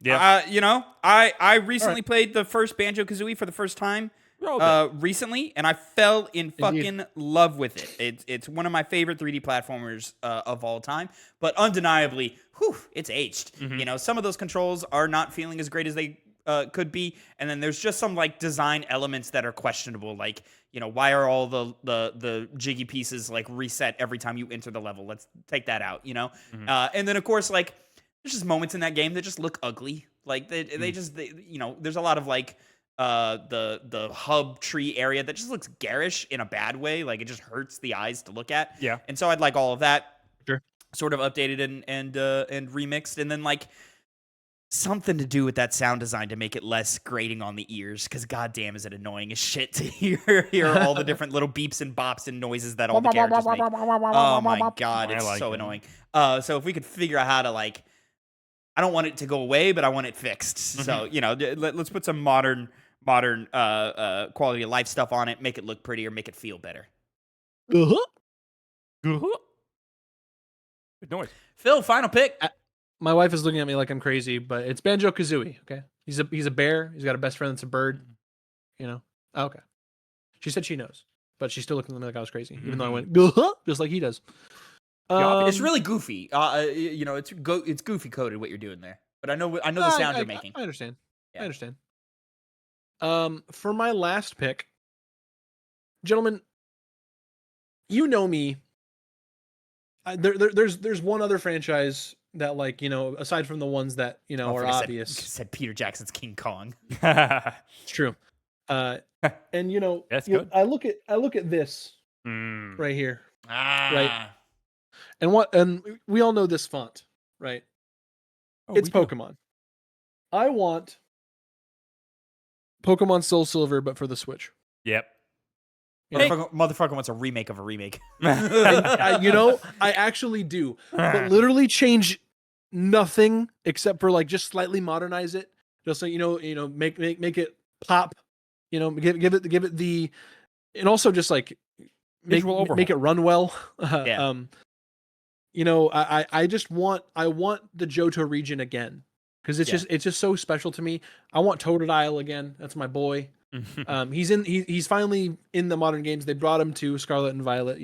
Yeah. I recently played the first Banjo-Kazooie for the first time recently, and I fell in fucking love with it. It's one of my favorite 3D platformers of all time, but undeniably, it's aged. Mm-hmm. Some of those controls are not feeling as great as they could be, and then there's just some like design elements that are questionable, like why are all the jiggy pieces like reset every time you enter the level? Let's take that out. Mm-hmm. And then of course like there's just moments in that game that just look ugly. Like they just there's a lot of like the hub tree area that just looks garish in a bad way. Like it just hurts the eyes to look at. Yeah. And so I'd like all of that sure. sort of updated and remixed, and then like something to do with that sound design to make it less grating on the ears, because goddamn is it annoying as shit to hear all the different little beeps and bops and noises that all the characters make. Oh my god, it's so annoying. So if we could figure out how to like, I don't want it to go away, but I want it fixed. So let's put some modern quality of life stuff on it, make it look prettier, make it feel better. Good noise. Phil, final pick. My wife is looking at me like I'm crazy, but it's Banjo-Kazooie, okay? He's a bear. He's got a best friend that's a bird, Okay. She said she knows, but she's still looking at me like I was crazy, even though I went, just like he does. It's really goofy. It's goofy coded what you're doing there. But I know the sound you're making. I understand. Yeah. I understand. For my last pick, gentlemen, you know me. There's one other franchise that, like, aside from the ones that are obvious. Said Peter Jackson's King Kong. It's true. And that's good. I look at this right here. Right. And we all know this font, right? It's Pokemon. I want Pokemon Soul Silver, but for the Switch. Yep. Motherfucker wants a remake of a remake. I actually do. But literally change nothing except for like just slightly modernize it. Just so make it pop. Give it the, and also just like make it run well. Yeah. I want the Johto region again, because it's just so special to me. I want Totodile again. That's my boy. He's finally in the modern games. They brought him to Scarlet and Violet.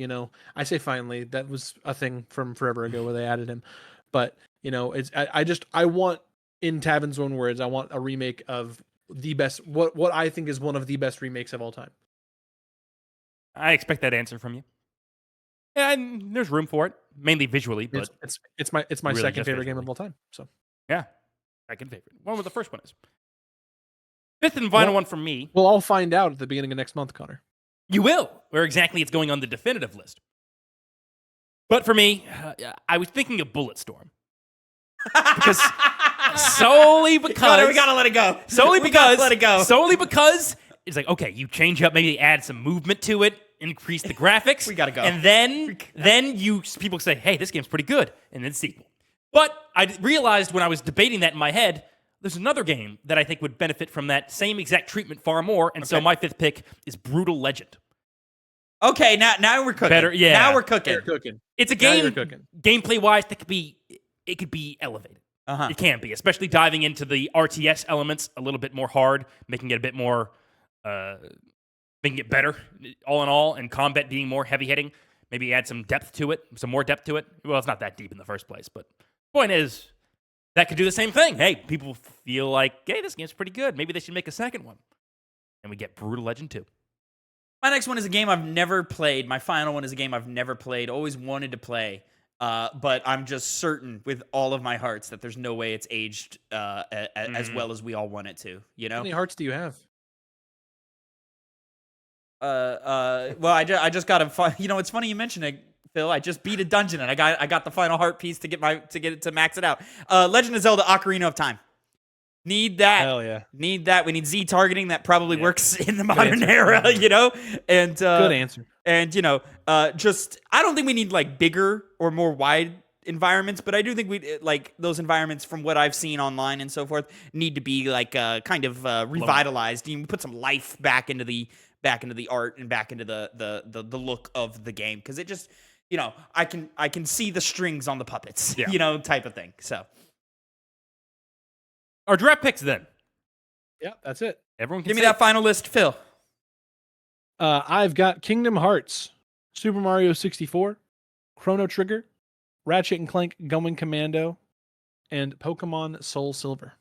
I say finally. That was a thing from forever ago where they added him. But I want, in Tavin's own words, I want a remake of the best, what I think is one of the best remakes of all time. I expect that answer from you. Yeah, and there's room for it, mainly visually, but it's my really second favorite visually. game of all time. So yeah, second favorite. Wonder what the first one is. Fifth and final one from me. Well, I'll find out at the beginning of next month, Connor. You will, where exactly it's going on the definitive list. But for me, I was thinking of Bulletstorm. Because solely because we gotta let it go. Solely because let it go. Solely because it's like, okay, you change up, maybe add some movement to it, increase the graphics. We gotta go. And then people say, hey, this game's pretty good, and then sequel. But I realized when I was debating that in my head, there's another game that I think would benefit from that same exact treatment far more, and so my fifth pick is Brutal Legend. Okay, now we're cooking. Better, yeah. Now we're cooking. You're cooking. It's a game, gameplay-wise, that could be elevated. It can be, especially diving into the RTS elements a little bit more hard, making it a bit more, making it better, all in all, and combat being more heavy-hitting. Maybe add some depth to it, some more depth to it. Well, it's not that deep in the first place, but point is, that could do the same thing. Hey, people feel like, hey, this game's pretty good. Maybe they should make a second one. And we get Brutal Legend 2. My next one is a game I've never played. My final one is a game I've never played, always wanted to play. But I'm just certain with all of my hearts that there's no way it's aged as well as we all want it to. How many hearts do you have? Well, I just got to. It's funny you mention it, Phil. I just beat a dungeon and I got the final heart piece to get it to max it out. Legend of Zelda: Ocarina of Time. Need that. Hell yeah. Need that. We need Z targeting. That probably works in the modern era, And good answer. And just I don't think we need like bigger or more wide environments, but I do think we like those environments from what I've seen online and so forth need to be like kind of revitalized. You put some life back into the art and back into the look of the game, because it just I can see the strings on the puppets, type of thing. So our draft picks then. Yeah, that's it. Everyone can give me that final list, Phil. I've got Kingdom Hearts, Super Mario 64, Chrono Trigger, Ratchet and Clank Going Commando, and Pokemon Soul Silver.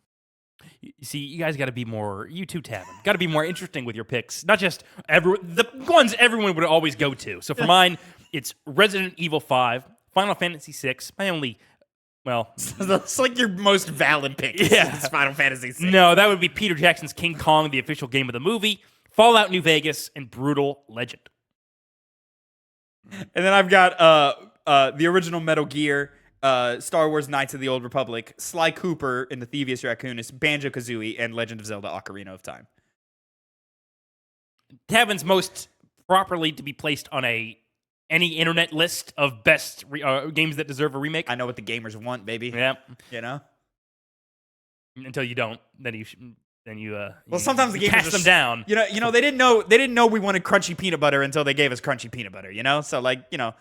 You see, you guys got to be more, you too, Tavin, got to be more interesting with your picks. Not just the ones everyone would always go to. So for mine, it's Resident Evil 5, Final Fantasy 6, my only, well... That's like your most valid pick. Yeah. It's Final Fantasy 6. No, that would be Peter Jackson's King Kong, the official game of the movie, Fallout New Vegas, and Brutal Legend. And then I've got the original Metal Gear Star Wars Knights of the Old Republic, Sly Cooper in the Thievius Raccoonus, Banjo-Kazooie, and Legend of Zelda Ocarina of Time. Tavin's most properly to be placed on any internet list of best games that deserve a remake. I know what the gamers want, baby. Yeah. You know? Until you don't, then you Well, sometimes the gamers cast them down. You know, they didn't know we wanted crunchy peanut butter until they gave us crunchy peanut butter, you know? So like, you know,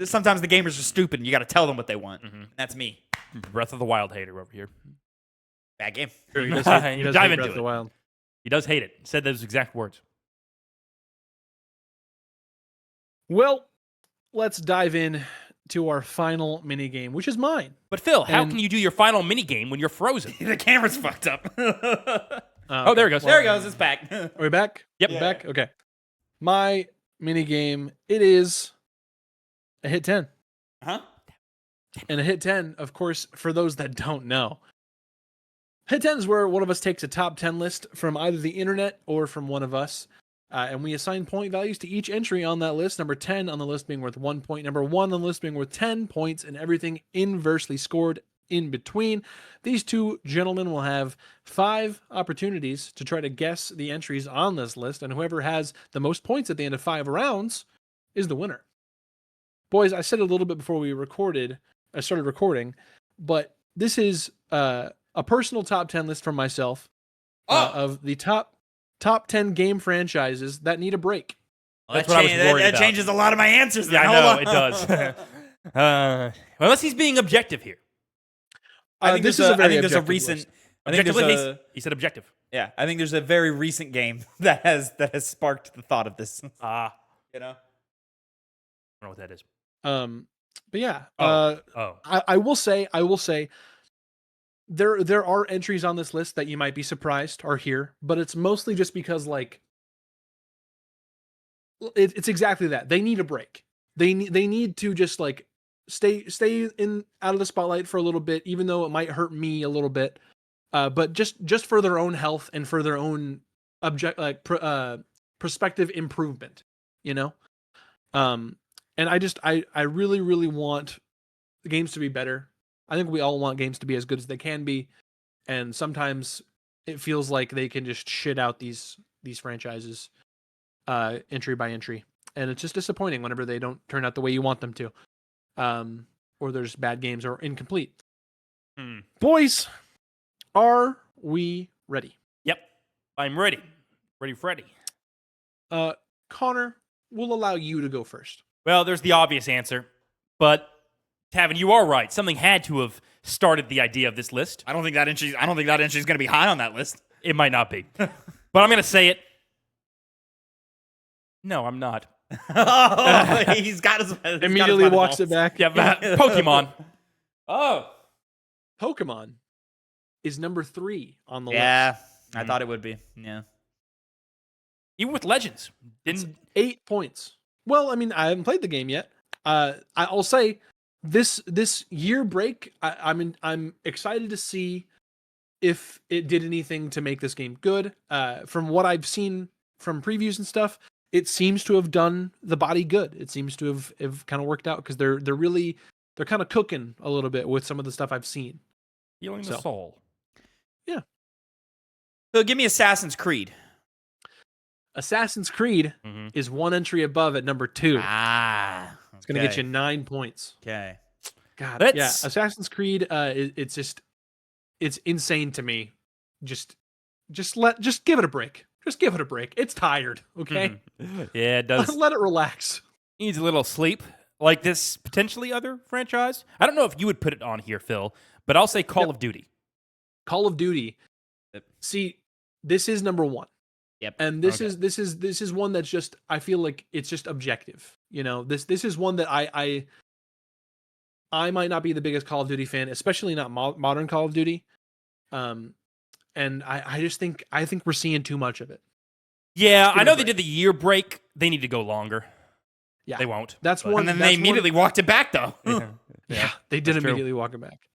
sometimes the gamers are stupid and you got to tell them what they want. Mm-hmm. That's me. Breath of the Wild hater over here. Bad game. He does hate, he does Dive hate into Breath of it. the Wild. He does hate it. Said those exact words. Well, let's dive in to our final mini game, which is mine. But Phil, how And- can you do your final mini game when you're frozen? The camera's fucked up. Oh, there it goes. There it goes. It's back. Are we back? Yep. We're back? Okay. My mini game, it is a hit 10. Huh? And a hit 10, of course, for those that don't know, hit 10 is where one of us takes a top 10 list from either the internet or from one of us. And we assign point values to each entry on that list. Number 10 on the list being worth 1 point. Number 1 on the list being worth 10 points, and everything inversely scored in between. These two gentlemen will have 5 opportunities to try to guess the entries on this list, and whoever has the most points at the end of 5 rounds is the winner. Boys, I said it a little bit before I started recording, but this is a personal top 10 list from myself of the top 10 game franchises that need a break. Well, That's what I was worried that about. changes a lot of my answers. Yeah, then. I know, Hold it on. does. Unless he's being objective here. I think this there's is a very I think there's a objective recent. list. I think there's Objectively, a he said objective. yeah. I think there's a very recent game that has sparked the thought of this. Ah, You know. I don't know what that is. But yeah, Oh. I will say there are entries on this list that you might be surprised are here, but it's mostly just because like it's exactly that. They need a break. They need to just like stay in out of the spotlight for a little bit, even though it might hurt me a little bit. But just for their own health and for their own perspective improvement, you know. And I really, really want the games to be better. I think we all want games to be as good as they can be. And sometimes it feels like they can just shit out these franchises entry by entry. And it's just disappointing whenever they don't turn out the way you want them to. Or there's bad games or incomplete. Boys, are we ready? Yep. I'm ready. Ready, Freddy. Connor, we'll allow you to go first. Well, there's the obvious answer, but Tavin, you are right. Something had to have started the idea of this list. I don't think that entry's going to be high on that list. It might not be, but I'm going to say it. No, I'm not. Oh, he's got his Immediately walks it back. Yeah, Pokemon. Oh, Pokemon is number 3 on the list. yeah. I thought it would be. Yeah. Even with Legends, didn't 8 points. Well, I mean, I haven't played the game yet. I'll say this year break, I'm excited to see if it did anything to make this game good. From what I've seen from previews and stuff, it seems to have done the body good. It seems to have kind of worked out because they're kind of cooking a little bit with some of the stuff I've seen. healing the soul. Yeah. So give me Assassin's Creed. Assassin's Creed is 1 entry above at number 2. Ah. It's going to get you 9 points. Okay. God, Let's- yeah. Assassin's Creed, it's insane to me. Just give it a break. Just give it a break. It's tired, okay? Yeah, it does. Let it relax. Needs a little sleep. Like this potentially other franchise. I don't know if you would put it on here, Phil, but I'll say Call of Duty. Call of Duty. See, this is number 1. Yep. And this is one that's just, I feel like it's just objective. You know, this is one that I might not be the biggest Call of Duty fan, especially not modern Call of Duty. And I just think we're seeing too much of it. Yeah, give I it know a they break. did the year break. They need to go longer. Yeah, They won't. That's but- one. And then that's they immediately walked it back, though. Yeah, they did That's true. immediately walk it back.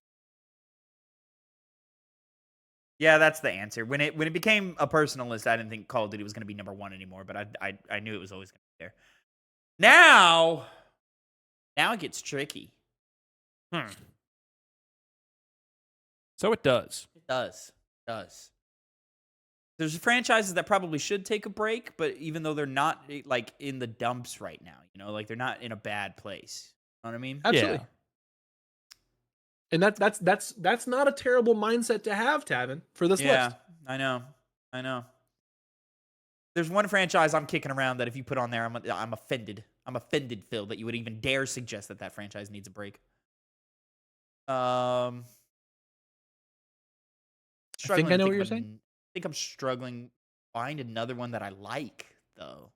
Yeah, that's the answer. When it became a personal list, I didn't think Call of Duty was going to be number 1 anymore, but I knew it was always going to be there. Now it gets tricky. So it does. It does. It does. There's franchises that probably should take a break, but even though they're not like in the dumps right now, like they're not in a bad place. You know what I mean? Absolutely. Yeah. And that's not a terrible mindset to have, Tavin, for this list. I know. There's one franchise I'm kicking around that if you put on there, I'm offended. I'm offended, Phil, that you would even dare suggest that franchise needs a break. I think I know what you're saying. I think I'm struggling to find another one that I like, though.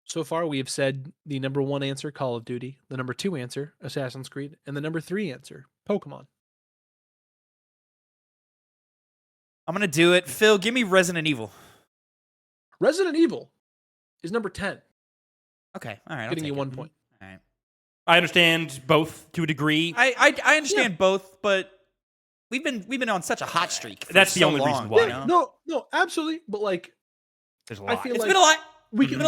So far, we have said the number 1 answer, Call of Duty, the number 2 answer, Assassin's Creed, and the number 3 answer, Pokemon. I'm going to do it. Phil, give me Resident Evil. Resident Evil is number 10. Okay, all right. Getting you 1 point. All right. I understand both to a degree. I understand both, but we've been on such a hot streak. That's the only reason why. Yeah, no, absolutely. But like, there's a lot. It's been a lot. We can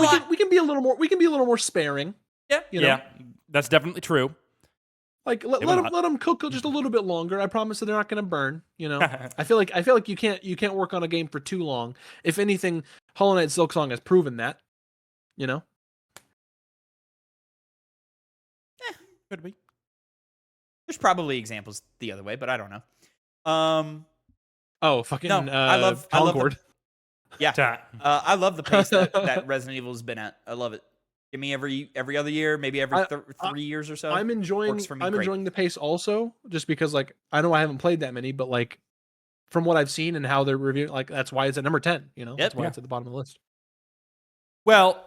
be a little more. We can be a little more sparing. Yeah, yeah, that's definitely true. Like let them cook just a little bit longer. I promise that they're not going to burn. I feel like you can't work on a game for too long. If anything, Hollow Knight Silksong has proven that. Could be. There's probably examples the other way, but I don't know. I love Concord. Yeah. I love the pace that Resident Evil has been at. I love it. Give me every other year, maybe every 3 years or so. I'm enjoying the pace also, just because like I know I haven't played that many, but like from what I've seen and how they're reviewing, like that's why it's at number 10. That's why it's at the bottom of the list. Well,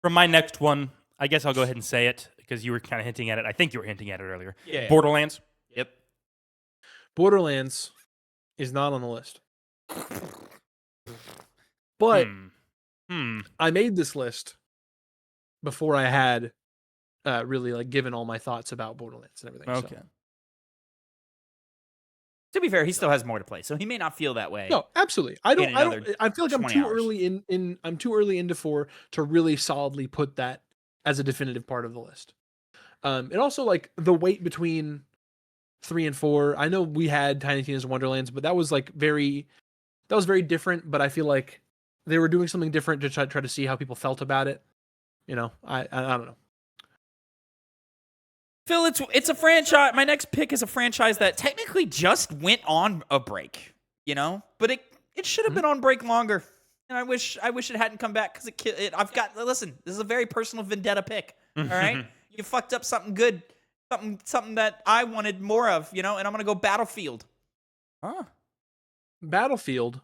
from my next one, I guess I'll go ahead and say it because you were kind of hinting at it. I think you were hinting at it earlier. Yeah. Borderlands. Yep. Borderlands is not on the list. But I made this list before I had really like given all my thoughts about Borderlands and everything. Okay. So. To be fair, he still has more to play, so he may not feel that way. No, absolutely. I feel like I'm too 20 hours. early I'm too early into 4 to really solidly put that as a definitive part of the list. And also like the weight between 3 and 4. I know we had Tiny Tina's Wonderlands, but that was very different. But I feel like they were doing something different to try to see how people felt about it. I don't know. Phil, it's a franchise. My next pick is a franchise that technically just went on a break, but it should have been on break longer. And I wish it hadn't come back because listen, this is a very personal vendetta pick. All right, you fucked up something good, something that I wanted more of, and I'm gonna go Battlefield. Huh? Battlefield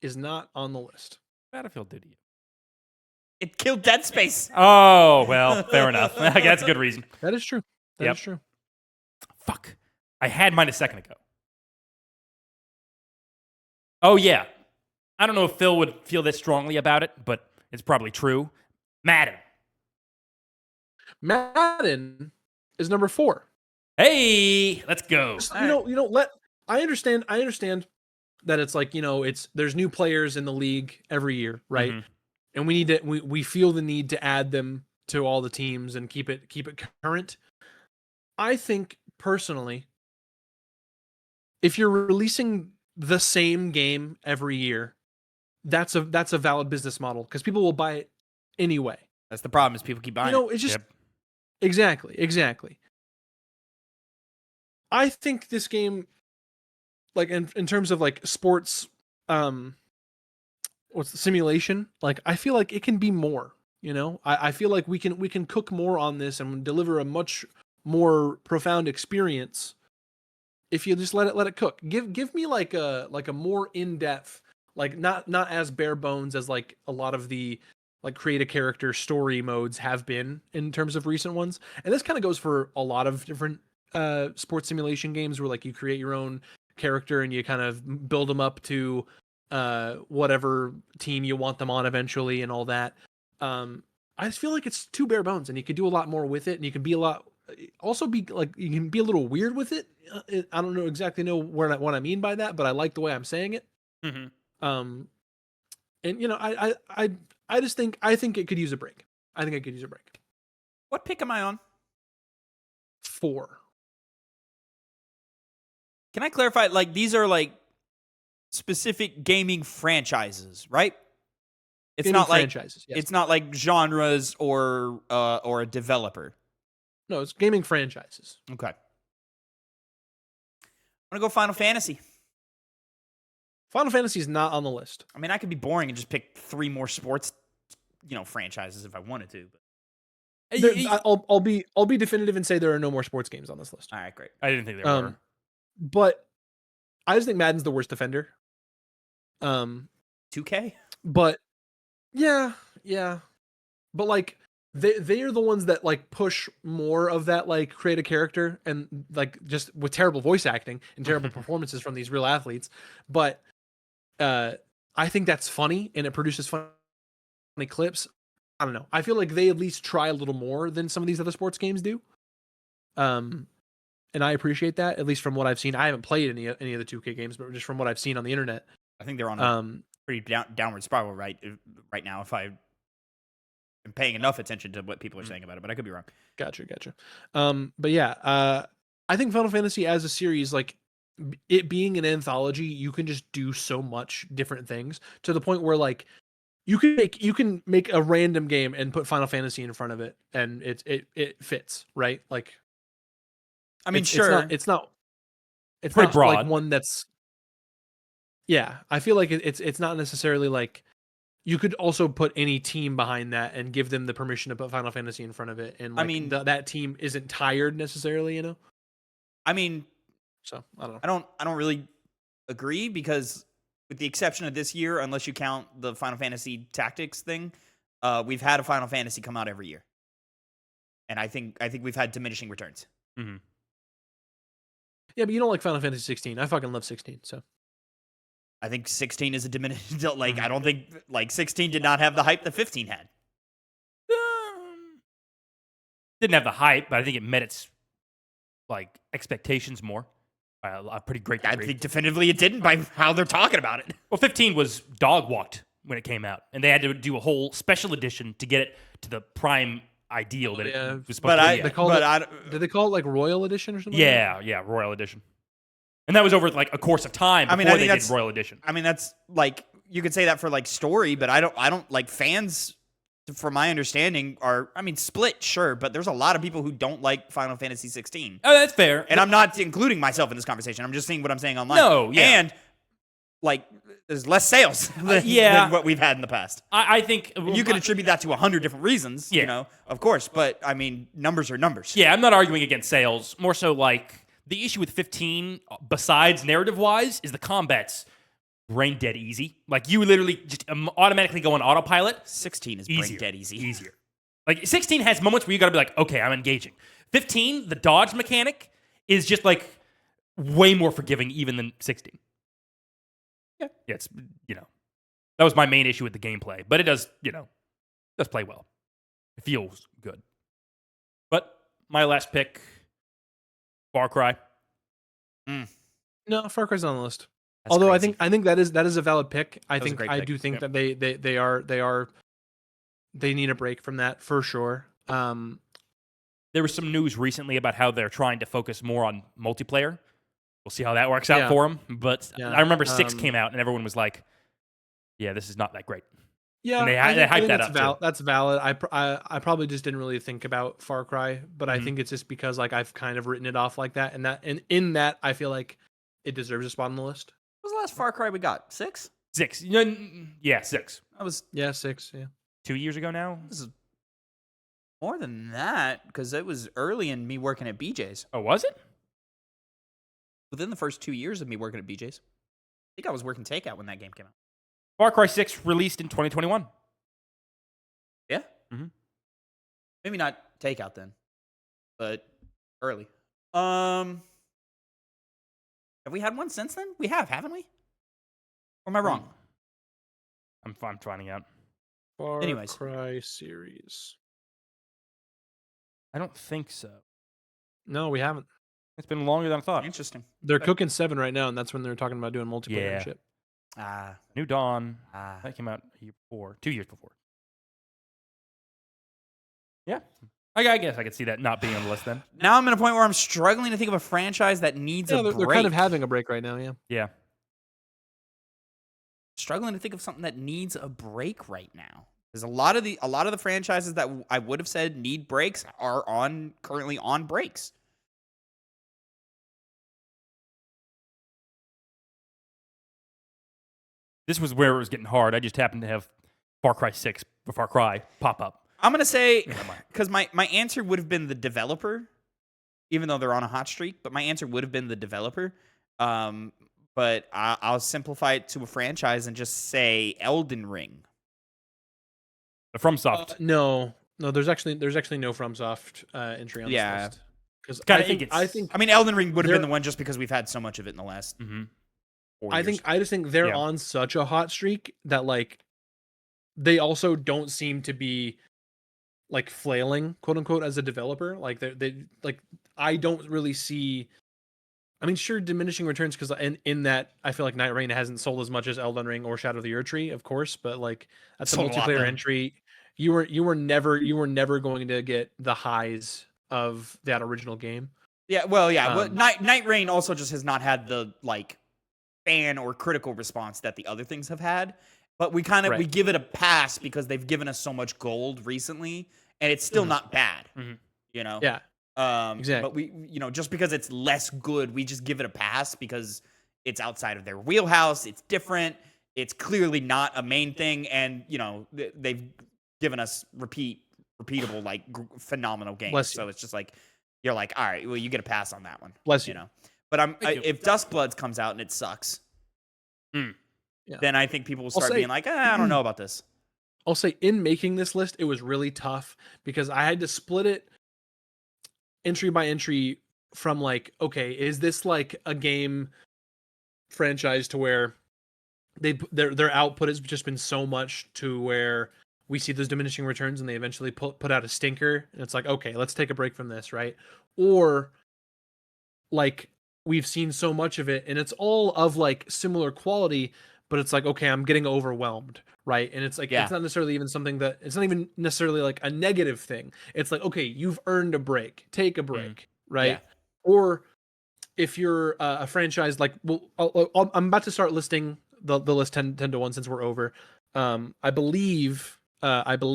is not on the list. Battlefield did you? It killed Dead Space. Oh, well, fair enough. That's a good reason. That is true. That is true. Fuck. I had mine a second ago. Oh, yeah. I don't know if Phil would feel this strongly about it, but it's probably true. Madden. Madden is number 4. Hey, let's go. I understand that it's like, there's new players in the league every year, right? Mm-hmm. And we feel the need to add them to all the teams and keep it current. I think personally, if you're releasing the same game every year, that's a valid business model because people will buy it anyway. That's the problem is people keep buying it's just exactly. I think this game, like in terms of like sports, what's the simulation? Like I feel like it can be more. I feel like we can cook more on this and deliver a much more profound experience if you just let it cook. Give me like a more in-depth, like not as bare bones as like a lot of the like create a character story modes have been in terms of recent ones. And this kind of goes for a lot of different sports simulation games where like you create your own character and you kind of build them up to whatever team you want them on eventually and all that. I just feel like it's too bare bones and you could do a lot more with it, and you can be you can be a little weird with it. I don't exactly know what I mean by that, but I like the way I'm saying it. Mm-hmm. And I just think it could use a break. I think it could use a break. What pick am I on? 4. Can I clarify? Like, these are like specific gaming franchises, right? It's Gaming not like franchises. Yes. it's not like genres or a developer. No, it's gaming franchises. Okay. I'm gonna go Final Fantasy. Final Fantasy is not on the list. I mean, I could be boring and just pick 3 more sports, franchises if I wanted to. But I'll be definitive and say there are no more sports games on this list. all right, great. I didn't think there were. But I just think Madden's the worst defender. 2K. But yeah. But like they are the ones that like push more of that, like create a character and like just with terrible voice acting and terrible performances from these real athletes. But I think that's funny and it produces funny clips. I don't know. I feel like they at least try a little more than some of these other sports games do. And I appreciate that, at least from what I've seen. I haven't played any of the 2K games, but just from what I've seen on the internet. I think they're on a pretty downward spiral right now. If I am paying enough attention to what people are saying about it, but I could be wrong. Gotcha. But yeah, I think Final Fantasy as a series, like it being an anthology, you can just do so much different things to the point where like you can make a random game and put Final Fantasy in front of it, and it fits, right? Like, I mean, it's not pretty broad. like one that's. Yeah, I feel like it's not necessarily like you could also put any team behind that and give them the permission to put Final Fantasy in front of it, and like, I mean, that team isn't tired necessarily, you know. I mean, so I don't know. I don't really agree because, with the exception of this year, unless you count the Final Fantasy Tactics thing, we've had a Final Fantasy come out every year, and I think we've had diminishing returns. Mm-hmm. Yeah, but you don't like Final Fantasy 16. I fucking love 16. So I think 16 is a diminished. Like, I don't think 16 did not have the hype that 15 had. Didn't have the hype, but I think it met its like expectations more. A pretty great degree. I think definitively it didn't by how they're talking about it. Well, 15 was dog walked when it came out, and they had to do a whole special edition to get it to the prime ideal that it was supposed to be. Did they call it like Royal Edition or something? Yeah, Royal Edition. And that was over like a course of time before they did Royal Edition. I mean, that's like, you could say that for like story, but I don't like fans. From my understanding, split, sure, but there's a lot of people who don't like Final Fantasy 16. Oh, that's fair. And I'm not including myself in this conversation. I'm just saying what I'm saying online. No, yeah. And like, there's less sales than what we've had in the past. I think you can attribute that to 100 different reasons, of course. But I mean, numbers are numbers. Yeah, I'm not arguing against sales. More so like the issue with 15, besides narrative-wise, is the combat's brain dead easy. Like, you literally just automatically go on autopilot. 16 is brain dead easier. Like, 16 has moments where you gotta be like, okay, I'm engaging. 15, the dodge mechanic is just like way more forgiving even than 16. Yeah, it's, that was my main issue with the gameplay, but it does, does play well. It feels good. But my last pick, Far Cry. No, Far Cry's not on the list. That's although crazy. I think that is a valid pick. I do think yep. that they need a break from that for sure. There was some news recently about how they're trying to focus more on multiplayer. We'll see how that works out for them. But I remember 6 came out and everyone was like, "Yeah, this is not that great." Yeah, and they hyped that up. That's valid. I probably just didn't really think about Far Cry, but I think it's just because like I've kind of written it off like that, and in that I feel like it deserves a spot on the list. What was the last Far Cry we got? 6? 6. Yeah, 6. That was 6. Yeah, 2 years ago now. This is more than that because it was early in me working at BJ's. Oh, was it? Within the first 2 years of me working at BJ's, I think I was working takeout when that game came out. Far Cry 6 released in 2021. Yeah? Mm-hmm. Maybe not takeout then, but early. Have we had one since then? We have, haven't we? Or am I wrong? I'm finding out. Far Cry series. I don't think so. No, we haven't. It's been longer than I thought. Interesting. They're cooking 7 right now, and that's when they're talking about doing multiplayer and shit. New Dawn. That came out a year before, 2 years before. Yeah. I guess I could see that not being on the list then. Now I'm at a point where I'm struggling to think of a franchise that needs a break. They're kind of having a break right now. Yeah. Yeah. Struggling to think of something that needs a break right now. Because a lot of the franchises that I would have said need breaks are currently on breaks. This was where it was getting hard. I just happened to have Far Cry 6 or Far Cry pop up. I'm going to say, because my answer would have been the developer, even though they're on a hot streak, but my answer would have been the developer. But I'll simplify it to a franchise and just say Elden Ring. The FromSoft. No, there's actually no FromSoft entry on this list. Because I think I mean, Elden Ring would have been the one just because we've had so much of it in the last 4 years. I just think they're on such a hot streak that like they also don't seem to be like flailing, quote unquote, as a developer. Like they like I don't really see. I mean, sure, diminishing returns because in that I feel like Night Rain hasn't sold as much as Elden Ring or Shadow of the Erdtree, of course, but like that's a multiplayer entry. You were never going to get the highs of that original game. Yeah, well, yeah. Well, Night Rain also just has not had the like fan or critical response that the other things have had. But we kind of we give it a pass because they've given us so much gold recently, and it's still not bad. You know? Yeah. Exactly. But we, just because it's less good, we just give it a pass because it's outside of their wheelhouse. It's different. It's clearly not a main thing, and they've given us repeatable, like phenomenal games. So it's just like you're like, all right, well, you get a pass on that one. Bless you. But if Duskbloods comes out and it sucks, then I think people will start being like, I don't know about this. I'll say in making this list, it was really tough because I had to split it entry by entry from like, okay, is this like a game franchise to where their output has just been so much to where we see those diminishing returns and they eventually put out a stinker and it's like, okay, let's take a break from this, right? Or like we've seen so much of it and it's all of like similar quality, but it's like, okay, I'm getting overwhelmed, right? And it's like, it's not necessarily even something that, it's not even necessarily like a negative thing. It's like, okay, you've earned a break, take a break, right? Yeah. Or if you're a franchise, like, well, I'm about to start listing the list 10 to 1 since we're over. I believe Connor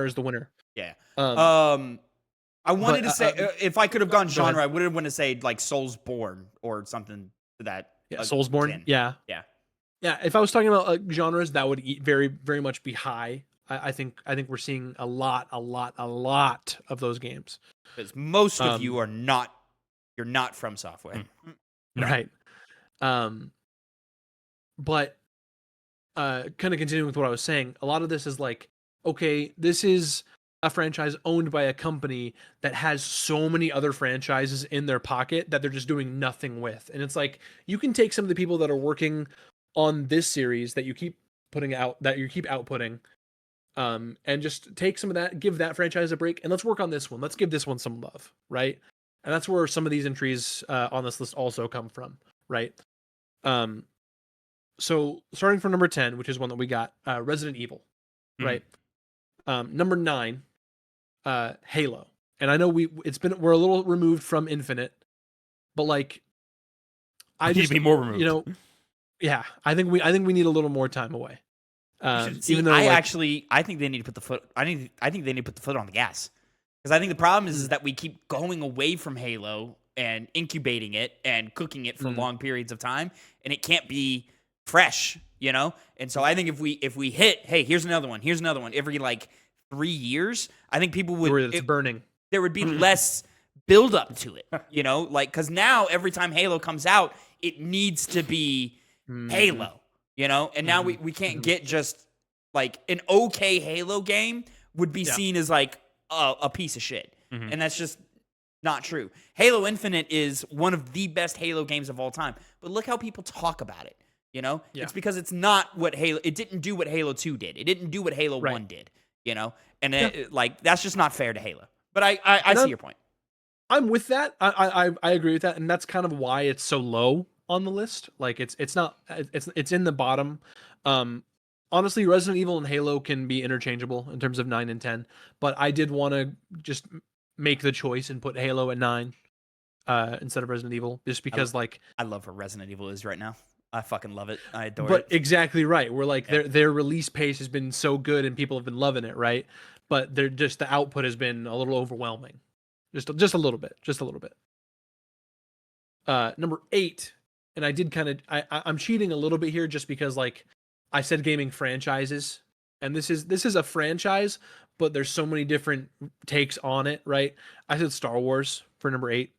is the winner. Yeah. I wanted to say, if I could have gone genre, I would have wanted to say like Soulsborne or something to that. Yeah, Soulsborne. Yeah. If I was talking about genres, that would very, very much be high. I think we're seeing a lot of those games because most of you are not. You're not from software, right? But kind of continuing with what I was saying, a lot of this is like, okay, this is a franchise owned by a company that has so many other franchises in their pocket that they're just doing nothing with. And it's like, you can take some of the people that are working on this series that you keep putting out, that you keep outputting, and just take some of that, give that franchise a break, and let's work on this one. Let's give this one some love, right? And that's where some of these entries on this list also come from, right? So starting from number 10, which is one that we got, Resident Evil, right? Number 9, Halo. And I know we're a little removed from Infinite, but like I need to be more removed. Yeah, I think we need a little more time away. Even though I think they need to put the foot. I think they need to put the foot on the gas because I think the problem is that we keep going away from Halo and incubating it and cooking it for long periods of time, and it can't be fresh, And so I think if we hit, hey, here's another one every like 3 years, I think people would burning. There would be less build up to it, like because now every time Halo comes out, it needs to be Halo, and now we can't get just like an okay Halo game would be seen as like a piece of shit, and that's just not true. Halo Infinite is one of the best Halo games of all time, but look how people talk about it. It's because it's not what it didn't do what Halo 2 did. It didn't do what Halo 1 did, and like that's just not fair to Halo. But I see your point. I'm with that. I agree with that, and that's kind of why it's so low on the list. Like it's in the bottom. honestly, Resident Evil and Halo can be interchangeable in terms of 9 and 10, but I did want to just make the choice and put Halo at 9 instead of Resident Evil, just because I love where Resident Evil is right now. I fucking love it. I adore but it. exactly right. We're like Yeah. their release pace has been so good and people have been loving it, right? But they're just the output has been a little overwhelming. Just a little bit. Just a little bit. Number 8, and I did kind of I'm cheating a little bit here just because like I said gaming franchises, and this is a franchise, but there's so many different takes on it, right? I said Star Wars for number 8,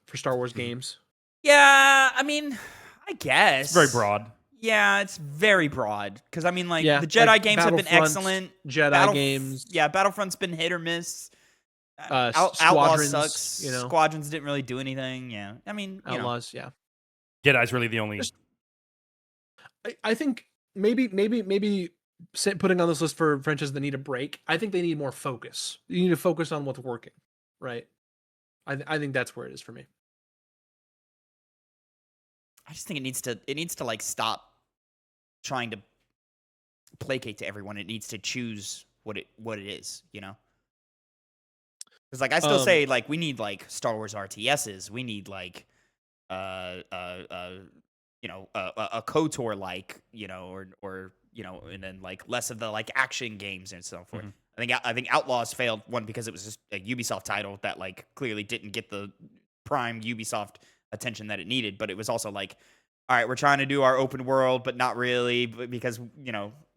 for Star Wars games. Yeah, I mean, I guess It's very broad. Yeah, it's very broad because I mean, like Yeah, the Jedi like games have been Battlefront, excellent. Jedi games. Yeah, Battlefront's been hit or miss. Outlaws Squadrons, sucks. Squadrons didn't really do anything. Yeah, I mean, Outlaws, yeah. Jedi's really the only. I think maybe putting on this list for franchises that need a break. I think they need more focus. You need to focus on what's working, right? I think that's where it is for me. I just think it needs to like stop trying to placate to everyone. It needs to choose what it is, Because like I still say like we need like Star Wars RTSs. We need like a KOTOR like, or and then like less of the like action games and so forth. I think Outlaws failed one because it was just a Ubisoft title that like clearly didn't get the prime Ubisoft attention that it needed, but it was also like, all right, we're trying to do our open world, but not really, because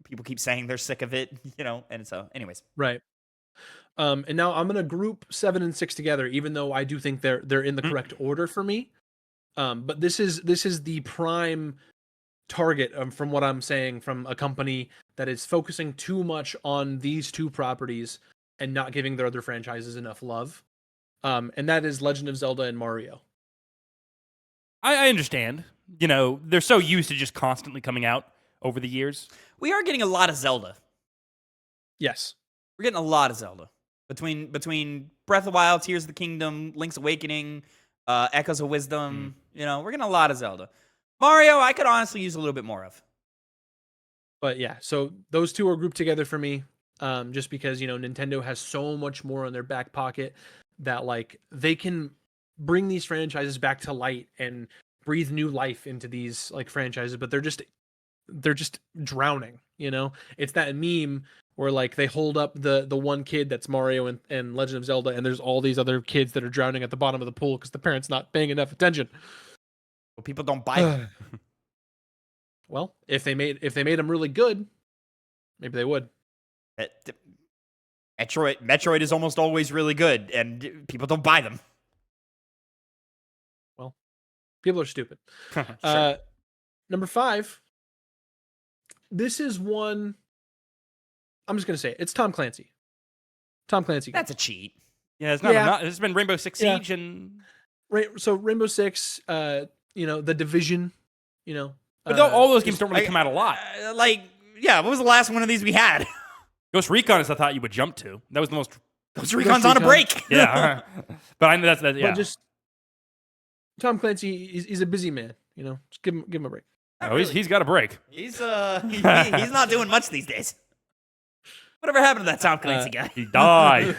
people keep saying they're sick of it, and so anyways. Right. And now I'm gonna group 7 and 6 together, even though I do think they're in the correct order for me. But this is the prime target, from what I'm saying, from a company that is focusing too much on these two properties and not giving their other franchises enough love. And that is Legend of Zelda and Mario. I understand. They're so used to just constantly coming out over the years. We are getting a lot of Zelda. Yes. We're getting a lot of Zelda. Between Breath of the Wild, Tears of the Kingdom, Link's Awakening, Echoes of Wisdom, we're getting a lot of Zelda. Mario, I could honestly use a little bit more of. But yeah, so those two are grouped together for me, just because, Nintendo has so much more in their back pocket that like they can bring these franchises back to light and breathe new life into these like franchises, but they're just drowning, It's that meme where like they hold up the one kid that's Mario and Legend of Zelda, and there's all these other kids that are drowning at the bottom of the pool because the parents not paying enough attention. Well, people don't buy them. Well, if they made them really good, maybe they would. Metroid is almost always really good, and people don't buy them. Well, people are stupid. Sure. Number 5. This is one. I'm just gonna say it's Tom Clancy. Tom Clancy. That's a cheat. Yeah, it's not. It's been Rainbow Six Siege and so Rainbow Six. The Division. But all those games don't really come out a lot. What was the last one of these we had? Ghost Recon is I thought you would jump to. That was the most. Ghost Recon's on a break. Yeah, but I know that's yeah. But just Tom Clancy, he's a busy man. Just give him a break. Oh, he's got a break. He's not doing much these days. Whatever happened to that Tom Clancy guy? He died.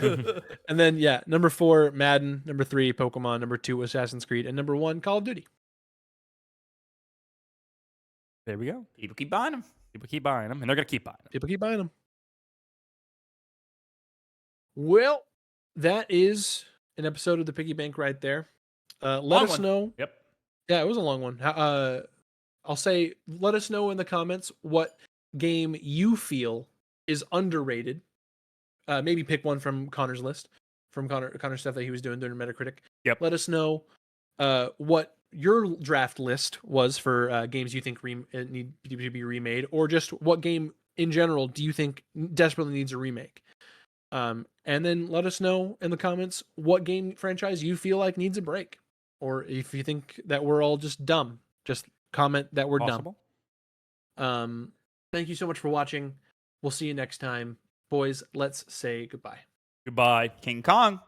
And then number 4, Madden. Number 3, Pokemon. Number 2, Assassin's Creed, and number 1, Call of Duty. There we go. People keep buying them. People keep buying them, and they're gonna keep buying them. People keep buying them. Well, that is an episode of the Piggy Bank right there. Let us know. Yep. Yeah, it was a long one. I'll say, let us know in the comments what game you feel is underrated. Maybe pick one from Connor's list, from Connor's stuff that he was doing during Metacritic. Yep. Let us know what your draft list was for games you think need to be remade, or just what game in general do you think desperately needs a remake. And then let us know in the comments what game franchise you feel like needs a break, or if you think that we're all just dumb, just comment that we're dumb. Thank you so much for watching. We'll see you next time. Boys, let's say goodbye. Goodbye. King Kong.